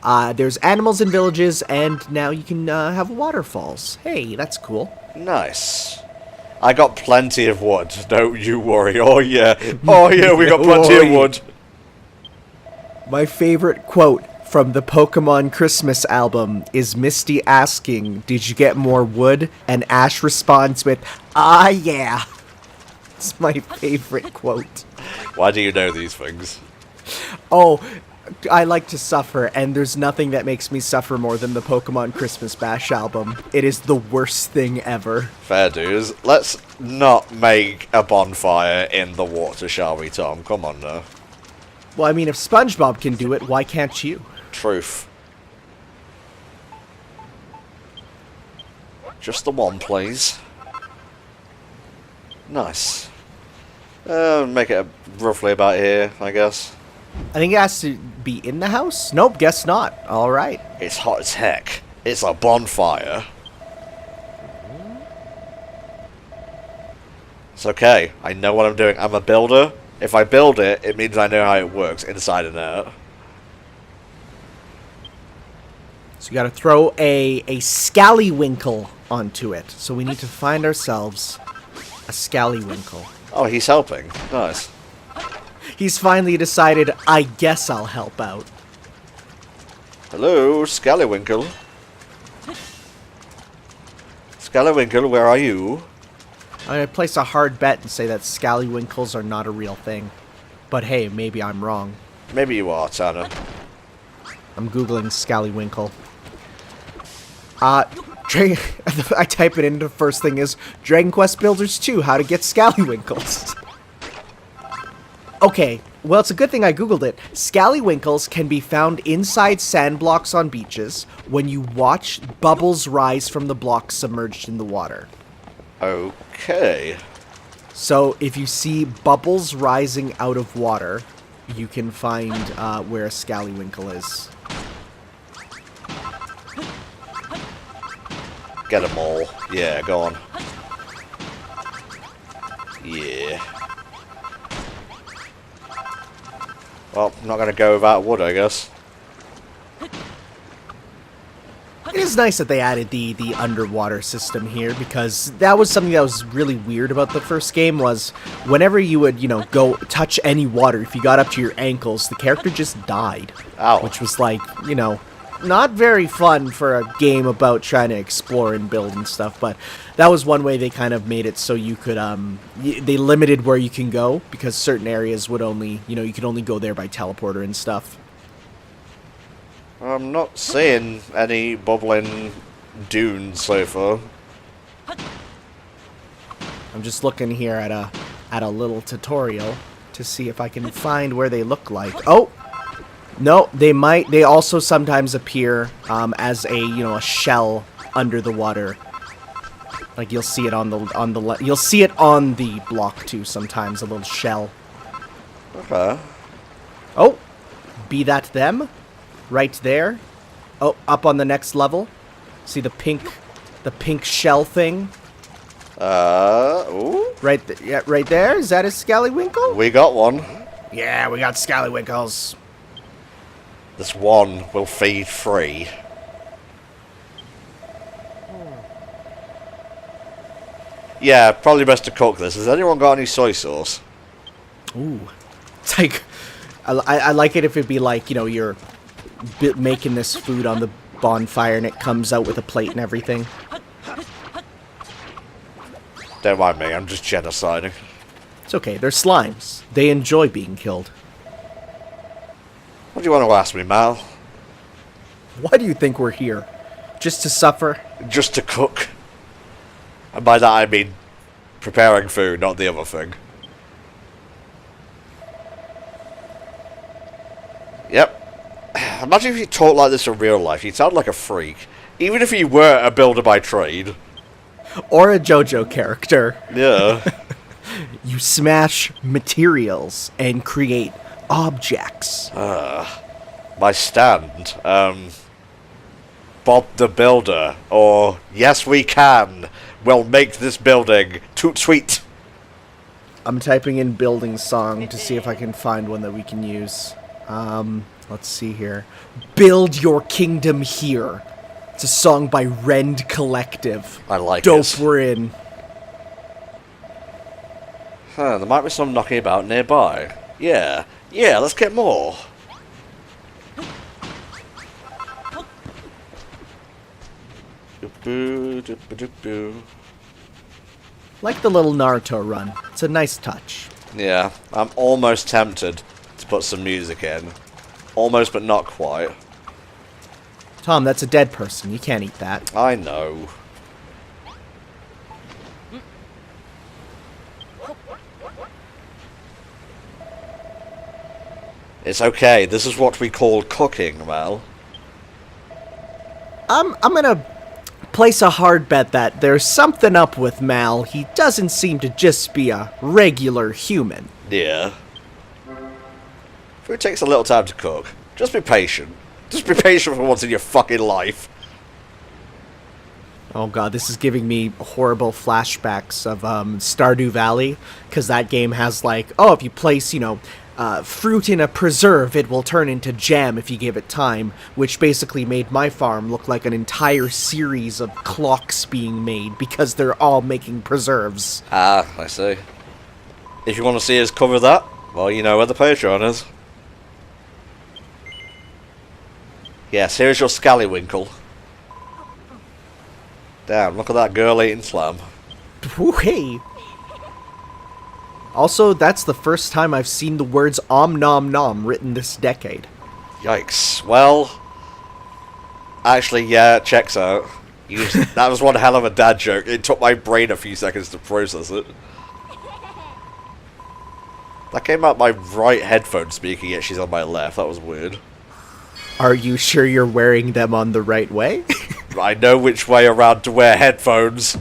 There's animals in villages, and now you can have waterfalls. Hey, that's cool.
Nice. I got plenty of wood, don't you worry. Oh yeah, we got plenty of wood.
My favorite quote from the Pokemon Christmas album is Misty asking, "Did you get more wood?" And Ash responds with, "Ah, yeah." It's my favorite quote.
Why do you know these things?
Oh, I like to suffer, and there's nothing that makes me suffer more than the Pokemon Christmas Bash album. It is the worst thing ever.
Fair dues. Let's not make a bonfire in the water, shall we, Tom? Come on now.
Well, I mean, if SpongeBob can do it, why can't you?
Truth. Just the one, please. Nice. Make it roughly about here, I guess.
I think it has to be in the house? Nope, guess not. Alright.
It's hot as heck. It's a bonfire. It's okay. I know what I'm doing. I'm a builder. If I build it, it means I know how it works inside and out.
So you gotta throw a scallywinkle onto it. So we need to find ourselves a scallywinkle.
Oh, he's helping. Nice.
He's finally decided, I guess I'll help out.
Hello, Scallywinkle. Scallywinkle, where are you?
I'm gonna place a hard bet and say that scallywinkles are not a real thing. But hey, maybe I'm wrong.
Maybe you are, Tanner.
I'm googling scallywinkle. I type it in, the first thing is Dragon Quest Builders 2, how to get scallywinkles. Okay, well, it's a good thing I googled it. Scallywinkles can be found inside sand blocks on beaches when you watch bubbles rise from the blocks submerged in the water.
Okay.
So if you see bubbles rising out of water, you can find where a scallywinkle is.
Get them all. Yeah, go on. Yeah. Well, I'm not going to go without wood, I guess.
It is nice that they added the underwater system here, because that was something that was really weird about the first game, was whenever you would, go touch any water, if you got up to your ankles, the character just died.
Ow.
Which was like, not very fun for a game about trying to explore and build and stuff, but that was one way they kind of made it so you could, they limited where you can go, because certain areas would only, you could only go there by teleporter and stuff.
I'm not seeing any bubbling dunes so far.
I'm just looking here at a little tutorial to see if I can find where they look like. Oh! No, they also sometimes appear as a shell under the water. Like you'll see it on the block too sometimes, a little shell.
Okay.
Oh, be that them, right there. Oh, up on the next level. See the pink shell thing?
Ooh.
Yeah, right there. Is that a scallywinkle?
We got one.
Yeah, we got scallywinkles.
This one will feed free. Yeah, probably best to cook this. Has anyone got any soy sauce?
Ooh. It's like, I like it if it'd be like, you know, you're making this food on the bonfire and it comes out with a plate and everything.
Don't mind me, I'm just genociding.
It's okay, they're slimes. They enjoy being killed.
What do you want to ask me, Mal?
Why do you think we're here? Just to suffer?
Just to cook. And by that I mean preparing food, not the other thing. Yep. Imagine if you talked like this in real life. You'd sound like a freak. Even if you were a builder by trade.
Or a JoJo character.
Yeah.
You smash materials and create objects.
My stand. Bob the Builder. Or Yes We Can. We'll make this building toot sweet.
I'm typing in building song to see if I can find one that we can use. Let's see here. Build Your Kingdom Here. It's a song by Rend Collective.
I like
Dope,
it.
we're in.
Huh, there might be some knocking about nearby. Yeah, let's get more.
Like the little Naruto run. It's a nice touch.
Yeah, I'm almost tempted to put some music in. Almost, but not quite.
Tom, that's a dead person. You can't eat that.
I know. It's okay, this is what we call cooking, Mel.
I'm gonna place a hard bet that there's something up with Mal. He doesn't seem to just be a regular human.
Yeah. Food takes a little time to cook. Just be patient. Just be patient for once in your fucking life.
Oh god, this is giving me horrible flashbacks of Stardew Valley, because that game has like, oh, if you place, you know, fruit in a preserve, it will turn into jam if you give it time, which basically made my farm look like an entire series of clocks being made, because they're all making preserves.
Ah, I see. If you want to see us cover that, well, you know where the Patreon is. Yes, here's your scallywinkle. Damn, look at that girl eating slam.
Ooh, hey. Also, that's the first time I've seen the words om nom nom written this decade.
Yikes. Well, actually, yeah, it checks out. That was one hell of a dad joke. It took my brain a few seconds to process it. That came out my right headphone speaker, yet she's on my left. That was weird.
Are you sure you're wearing them on the right way?
I know which way around to wear headphones.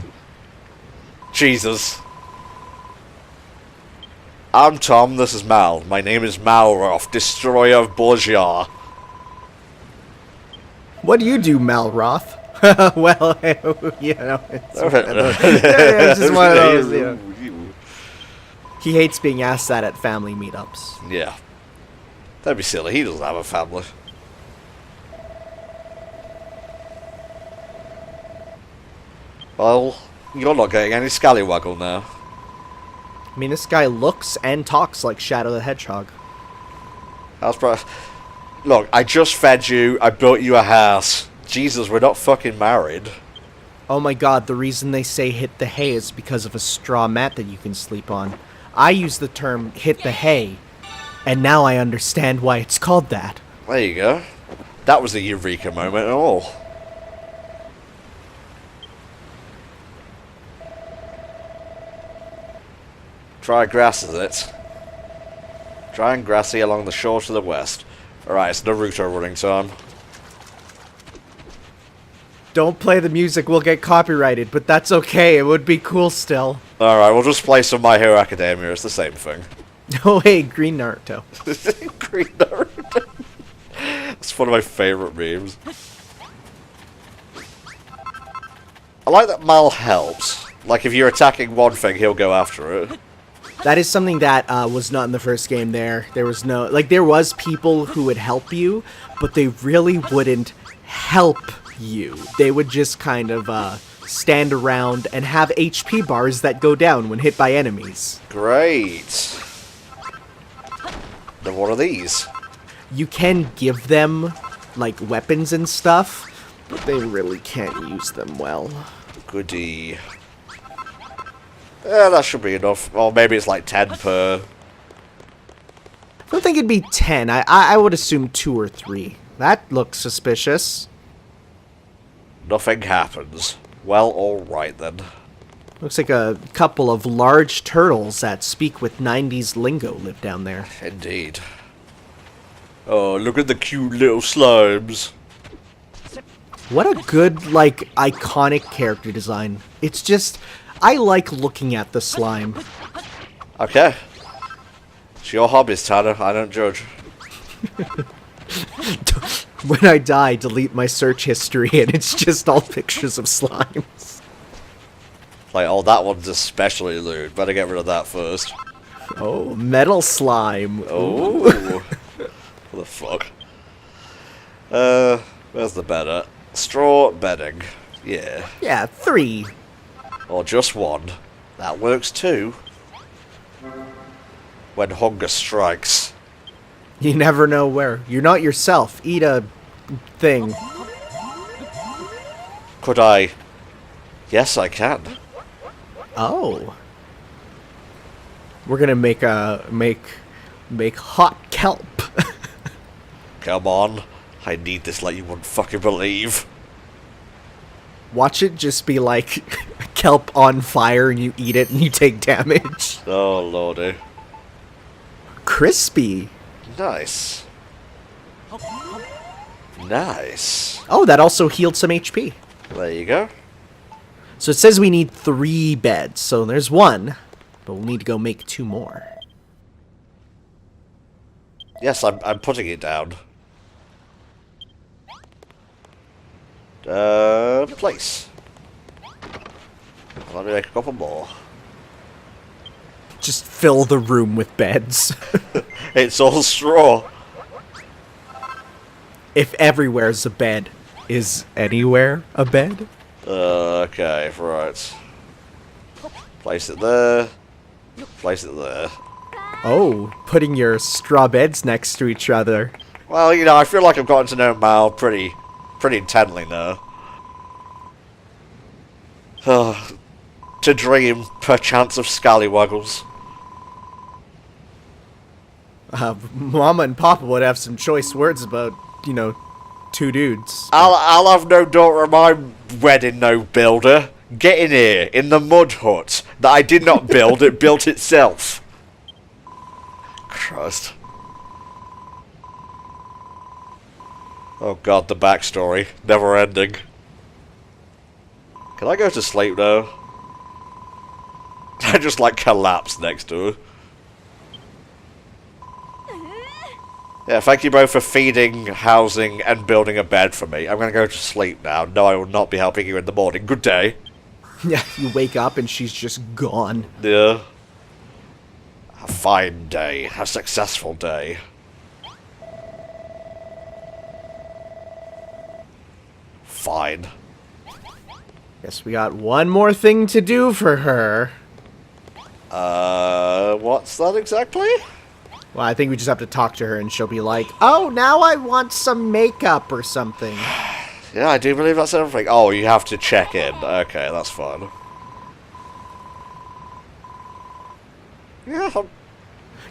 Jesus. I'm Tom, this is Mal. My name is Malroth, Destroyer of Borgia.
What do you do, Malroth? Well, you know, it's just one of those, you know. He hates being asked that at family meetups.
Yeah. That'd be silly, he doesn't have a family. Well, you're not getting any scallywaggle now.
I mean, this guy looks and talks like Shadow the Hedgehog.
Look, I just fed you, I built you a house. Jesus, we're not fucking married.
Oh my god, the reason they say hit the hay is because of a straw mat that you can sleep on. I use the term hit the hay, and now I understand why it's called that.
There you go. That was a eureka moment and all. Dry grass, is it? Dry and grassy along the shore to the west. Alright, it's Naruto running time.
Don't play the music, we'll get copyrighted, but that's okay, it would be cool still.
Alright, we'll just play some My Hero Academia, it's the same thing.
Oh hey, Green Naruto.
Green Naruto. It's one of my favourite memes. I like that Mal helps. Like, if you're attacking one thing, he'll go after it.
That is something that was not in the first game there. There was no... Like, there was people who would help you, but they really wouldn't help you. They would just kind of stand around and have HP bars that go down when hit by enemies.
Great. Then what are these?
You can give them, like, weapons and stuff, but they really can't use them well.
Goody. Yeah, that should be enough. Or maybe it's like 10 per.
I don't think it'd be 10. I would assume 2 or 3. That looks suspicious.
Nothing happens. Well, alright then.
Looks like a couple of large turtles that speak with 90s lingo live down there.
Indeed. Oh, look at the cute little slimes.
What a good, like, iconic character design. It's just... I like looking at the slime.
Okay. It's your hobbies, Tanner. I don't judge.
When I die, delete my search history and it's just all pictures of slimes.
Like, oh, that one's especially lewd. Better get rid of that first.
Oh, metal slime.
Oh. What the fuck? Where's the bed at? Straw bedding. Yeah.
Yeah, 3.
Or just 1. That works too. When hunger strikes.
You never know where. You're not yourself. Eat a thing.
Could I? Yes, I can.
Oh. We're gonna make hot kelp.
Come on. I need this like you wouldn't fucking believe.
Watch it just be like kelp on fire and you eat it and you take damage.
Oh, lordy.
Crispy.
Nice. Nice.
Oh, that also healed some HP.
There you go.
So it says we need 3 beds. So there's 1, but we'll need to go make 2 more.
Yes, I'm putting it down. Place. Let me make a couple more.
Just fill the room with beds.
It's all straw.
If everywhere's a bed, is anywhere a bed?
Okay, right. Place it there. Place it there.
Oh, putting your straw beds next to each other.
Well, you know, I feel like I've gotten to know Mal pretty intently now. To dream, perchance, of scallywaggles.
Mama and Papa would have some choice words about, you know, 2 dudes.
I'll have no daughter of my wedding, no builder. Get in here, in the mud hut that I did not build, it built itself. Christ. Oh god, the backstory. Never ending. Can I go to sleep now? I just like collapse next to her. Yeah, thank you both for feeding, housing, and building a bed for me. I'm gonna go to sleep now. No, I will not be helping you in the morning. Good day.
Yeah, you wake up and she's just gone.
Yeah. A fine day. A successful day. Fine.
Guess we got 1 more thing to do for her.
What's that exactly?
Well, I think we just have to talk to her and she'll be like, oh, now I want some makeup or something.
Yeah, I do believe that's everything. Oh, you have to check in. Okay, that's fun. Yeah.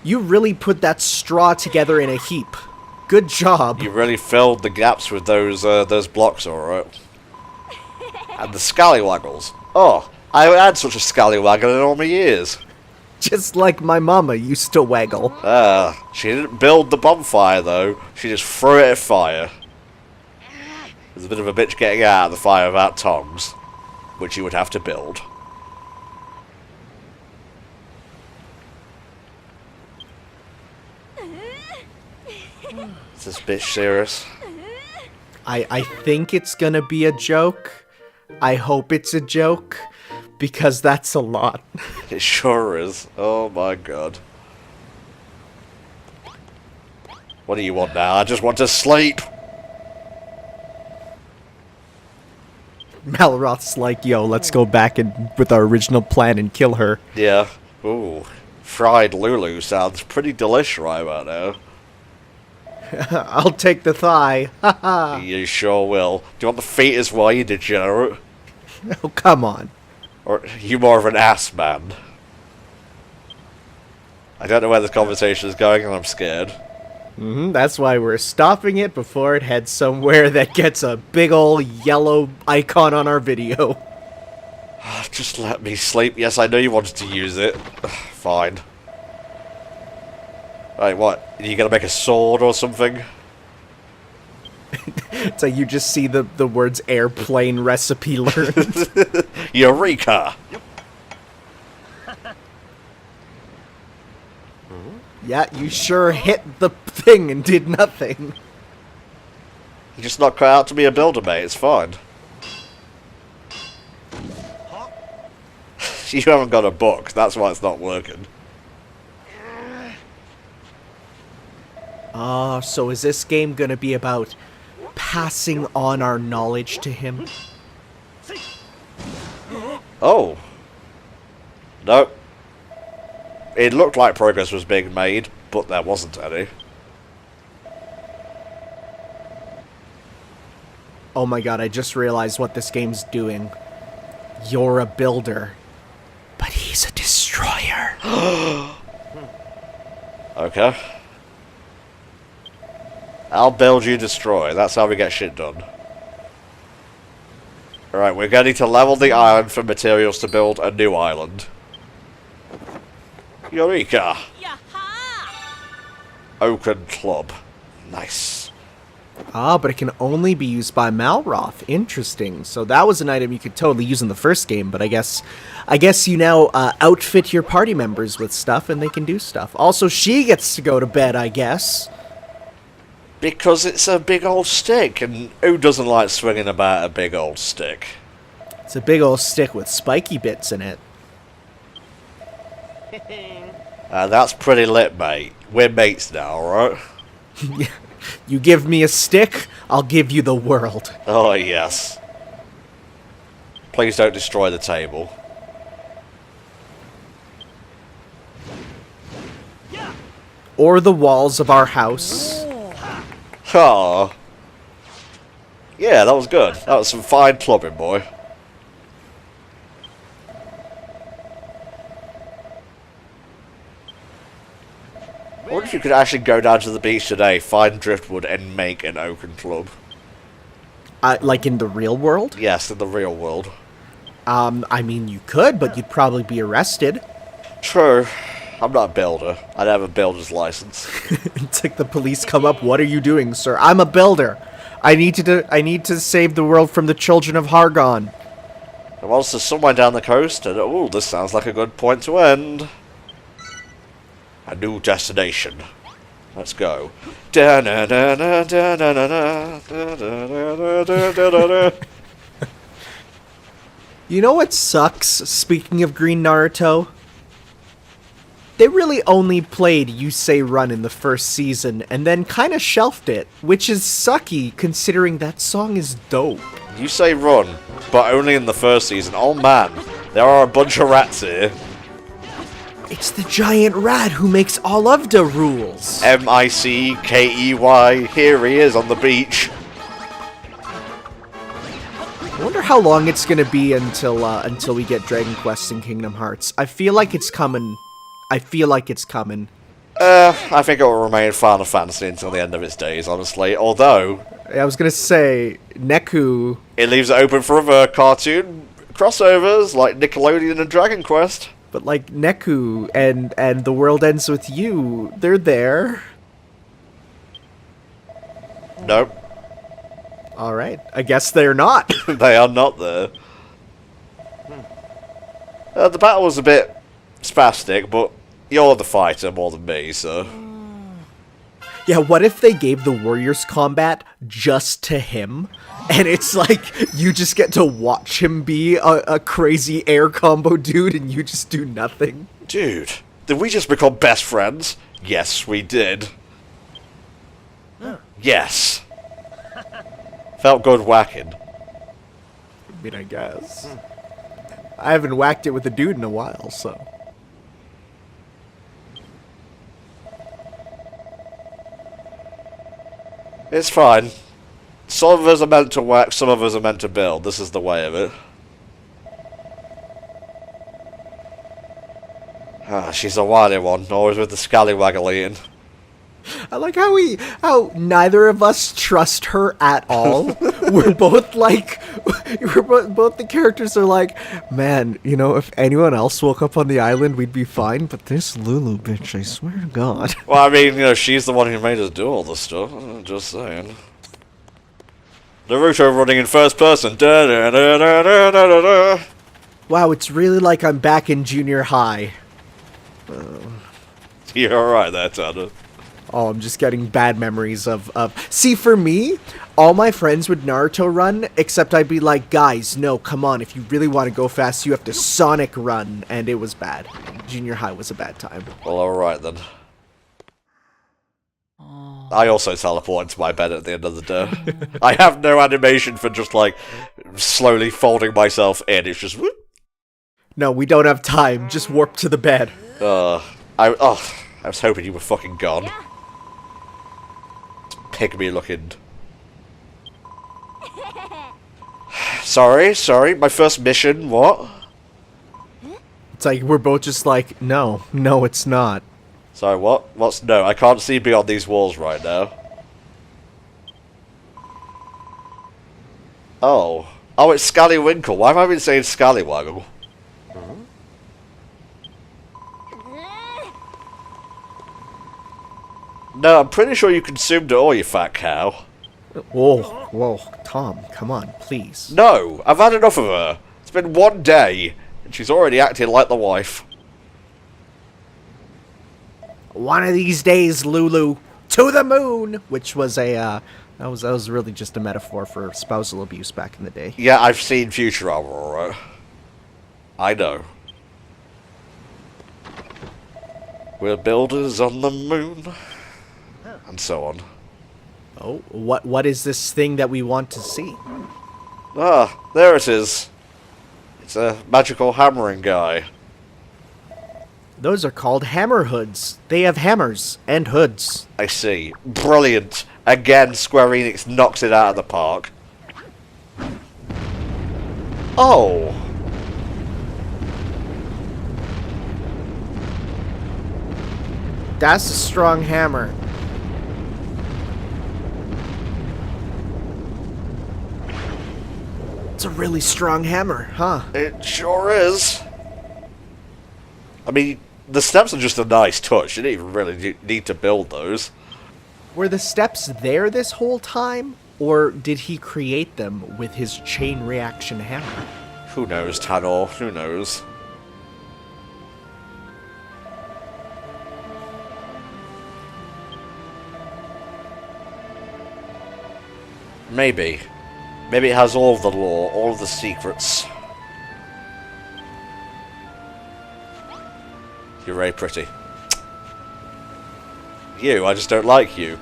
You really put that straw together in a heap. Good job.
You really filled the gaps with those blocks, alright. And the scallywaggles. Oh, I haven't had such a scallywaggle in all my years.
Just like my mama used to waggle.
She didn't build the bonfire, though. She just threw it at fire. There's a bit of a bitch getting out of the fire without tongs, which you would have to build. Is this bitch serious?
I think it's gonna be a joke. I hope it's a joke. because that's a lot.
It sure is. Oh my god. What do you want now? I just want to sleep.
Malroth's like, yo, let's go back and with our original plan and kill her.
Yeah. Ooh. Fried Lulu sounds pretty delish right about now.
I'll take the thigh.
You sure will. Do you want the feet as well, you degenerate?
Oh, come on.
Or are you more of an ass man? I don't know where this conversation is going and I'm scared.
That's why we're stopping it before it heads somewhere that gets a big ol' yellow icon on our video.
Just let me sleep. Yes, I know you wanted to use it. Fine. Right, what? Are you gonna make a sword or something?
It's like you just see the words airplane recipe learned.
Eureka!
Yeah, you sure hit the thing and did nothing.
You're just not cut out to be a builder, mate. It's fine. You haven't got a book. That's why it's not working.
So is this game gonna be about passing on our knowledge to him?
Oh. Nope. It looked like progress was being made, but there wasn't any.
Oh my god, I just realized what this game's doing. You're a builder, but he's a destroyer.
Okay. I'll build, you destroy. That's how we get shit done. Alright, we're going to level the island for materials to build a new island. Eureka! Oaken Club. Nice.
But it can only be used by Malroth. Interesting. So that was an item you could totally use in the first game, but I guess you now outfit your party members with stuff and they can do stuff. Also, she gets to go to bed, I guess.
Because it's a big old stick, and who doesn't like swinging about a big old stick?
It's a big old stick with spiky bits in it.
That's pretty lit, mate. We're mates now, alright?
You give me a stick, I'll give you the world.
Oh, yes. Please don't destroy the table.
Or the walls of our house.
Oh. Yeah, that was good. That was some fine clubbing, boy. I wonder if you could actually go down to the beach today, find driftwood, and make an oaken club.
Like in the real world?
Yes, in the real world.
I mean, you could, but you'd probably be arrested.
True. I'm not a builder. I don't have a builder's license.
It's like the police come up, what are you doing, sir? I'm a builder. I need to save the world from the children of Hargon.
And once there's someone down the coast, and oh, this sounds like a good point to end. A new destination. Let's go.
You know what sucks, speaking of Green Naruto? They really only played You Say Run in the first season, and then kinda shelved it, which is sucky considering that song is dope.
You say run, but only in the first season. Oh man, there are a bunch of rats here.
It's the giant rat who makes all of the rules.
M-I-C-K-E-Y, here he is on the beach.
I wonder how long it's gonna be until we get Dragon Quest and Kingdom Hearts. I feel like it's coming. I
think it will remain Final Fantasy until the end of its days, honestly. Although,
I was gonna say, Neku...
it leaves it open for other cartoon crossovers, like Nickelodeon and Dragon Quest.
But like Neku and The World Ends With You, they're there.
Nope.
Alright, I guess they're not.
They are not there. The battle was a bit spastic, but you're the fighter more than me, so...
Yeah, what if they gave the Warriors combat just to him? And it's like, you just get to watch him be a crazy air combo dude and you just do nothing.
Dude, did we just become best friends? Yes, we did. Yes. Felt good whacking.
I mean, I guess. I haven't whacked it with a dude in a while, so.
It's fine. Some of us are meant to whack, some of us are meant to build. This is the way of it. Ah, she's a wily one, always with the scallywaggle eating.
I like how neither of us trust her at all. We're both like, both the characters are like, man, you know, if anyone else woke up on the island, we'd be fine. But this Lulu bitch, I swear to God.
Well, I mean, you know, she's the one who made us do all this stuff. I'm just saying. Naruto running in first person. Da, da, da, da, da, da, da.
Wow, it's really like I'm back in junior high.
You're alright there, Tanner.
Oh, I'm just getting bad memories of... See, for me, all my friends would Naruto run, except I'd be like, guys, no, come on, if you really want to go fast, you have to Sonic run, and it was bad. Junior high was a bad time.
Well, alright then. I also teleport into my bed at the end of the day. I have no animation for just, like, slowly folding myself in. It's just... whoop.
No, we don't have time. Just warp to the bed.
I was hoping you were fucking gone. Pygmy looking. Sorry, my first mission, what?
It's like, we're both just like, no, it's not.
Sorry, what? No, I can't see beyond these walls right now. Oh, it's Scallywinkle. Why have I been saying Scallywaggle? No, I'm pretty sure you consumed it all, you fat cow.
Whoa, Tom, come on, please.
No, I've had enough of her. It's been one day, and she's already acting like the wife.
One of these days, Lulu, to the moon! Which was a, that was really just a metaphor for spousal abuse back in the day.
Yeah, I've seen Futurama, alright. I know. We're builders on the moon. And so on.
Oh, what is this thing that we want to see?
Ah, there it is. It's a magical hammering guy.
Those are called hammer hoods. They have hammers and hoods.
I see. Brilliant. Again, Square Enix knocks it out of the park. Oh.
That's a strong hammer. It's a really strong hammer, huh?
It sure is. I mean, the steps are just a nice touch. You didn't even really need to build those.
Were the steps there this whole time? Or did he create them with his chain reaction hammer?
Who knows, Tanor? Who knows? Maybe. Maybe it has all of the lore, all of the secrets. You're very pretty. You, I just don't like you.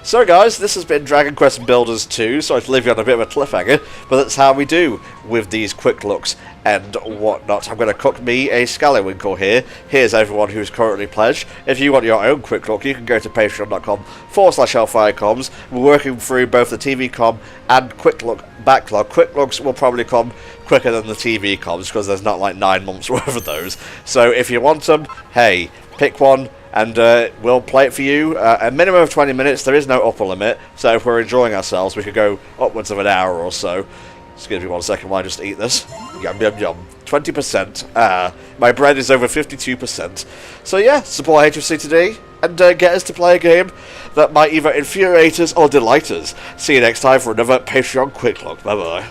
So guys, this has been Dragon Quest Builders 2, sorry to leave you on a bit of a cliffhanger, but that's how we do with these quick looks and whatnot. I'm going to cook me a Scallywinkle here. Here's everyone who's currently pledged. If you want your own quick look, you can go to patreon.com/HellfireComms. We're working through both the TV com and quick look backlog. Quick looks will probably come quicker than the TV comms because there's not like 9 months worth of those. So if you want them, hey, pick one. And we'll play it for you. A minimum of 20 minutes. There is no upper limit. So if we're enjoying ourselves, we could go upwards of an hour or so. Excuse me 1 second while I just eat this. Yum, yum, yum. 20%. My bread is over 52%. So yeah, support HFC today. And get us to play a game that might either infuriate us or delight us. See you next time for another Patreon Quick Look. Bye-bye.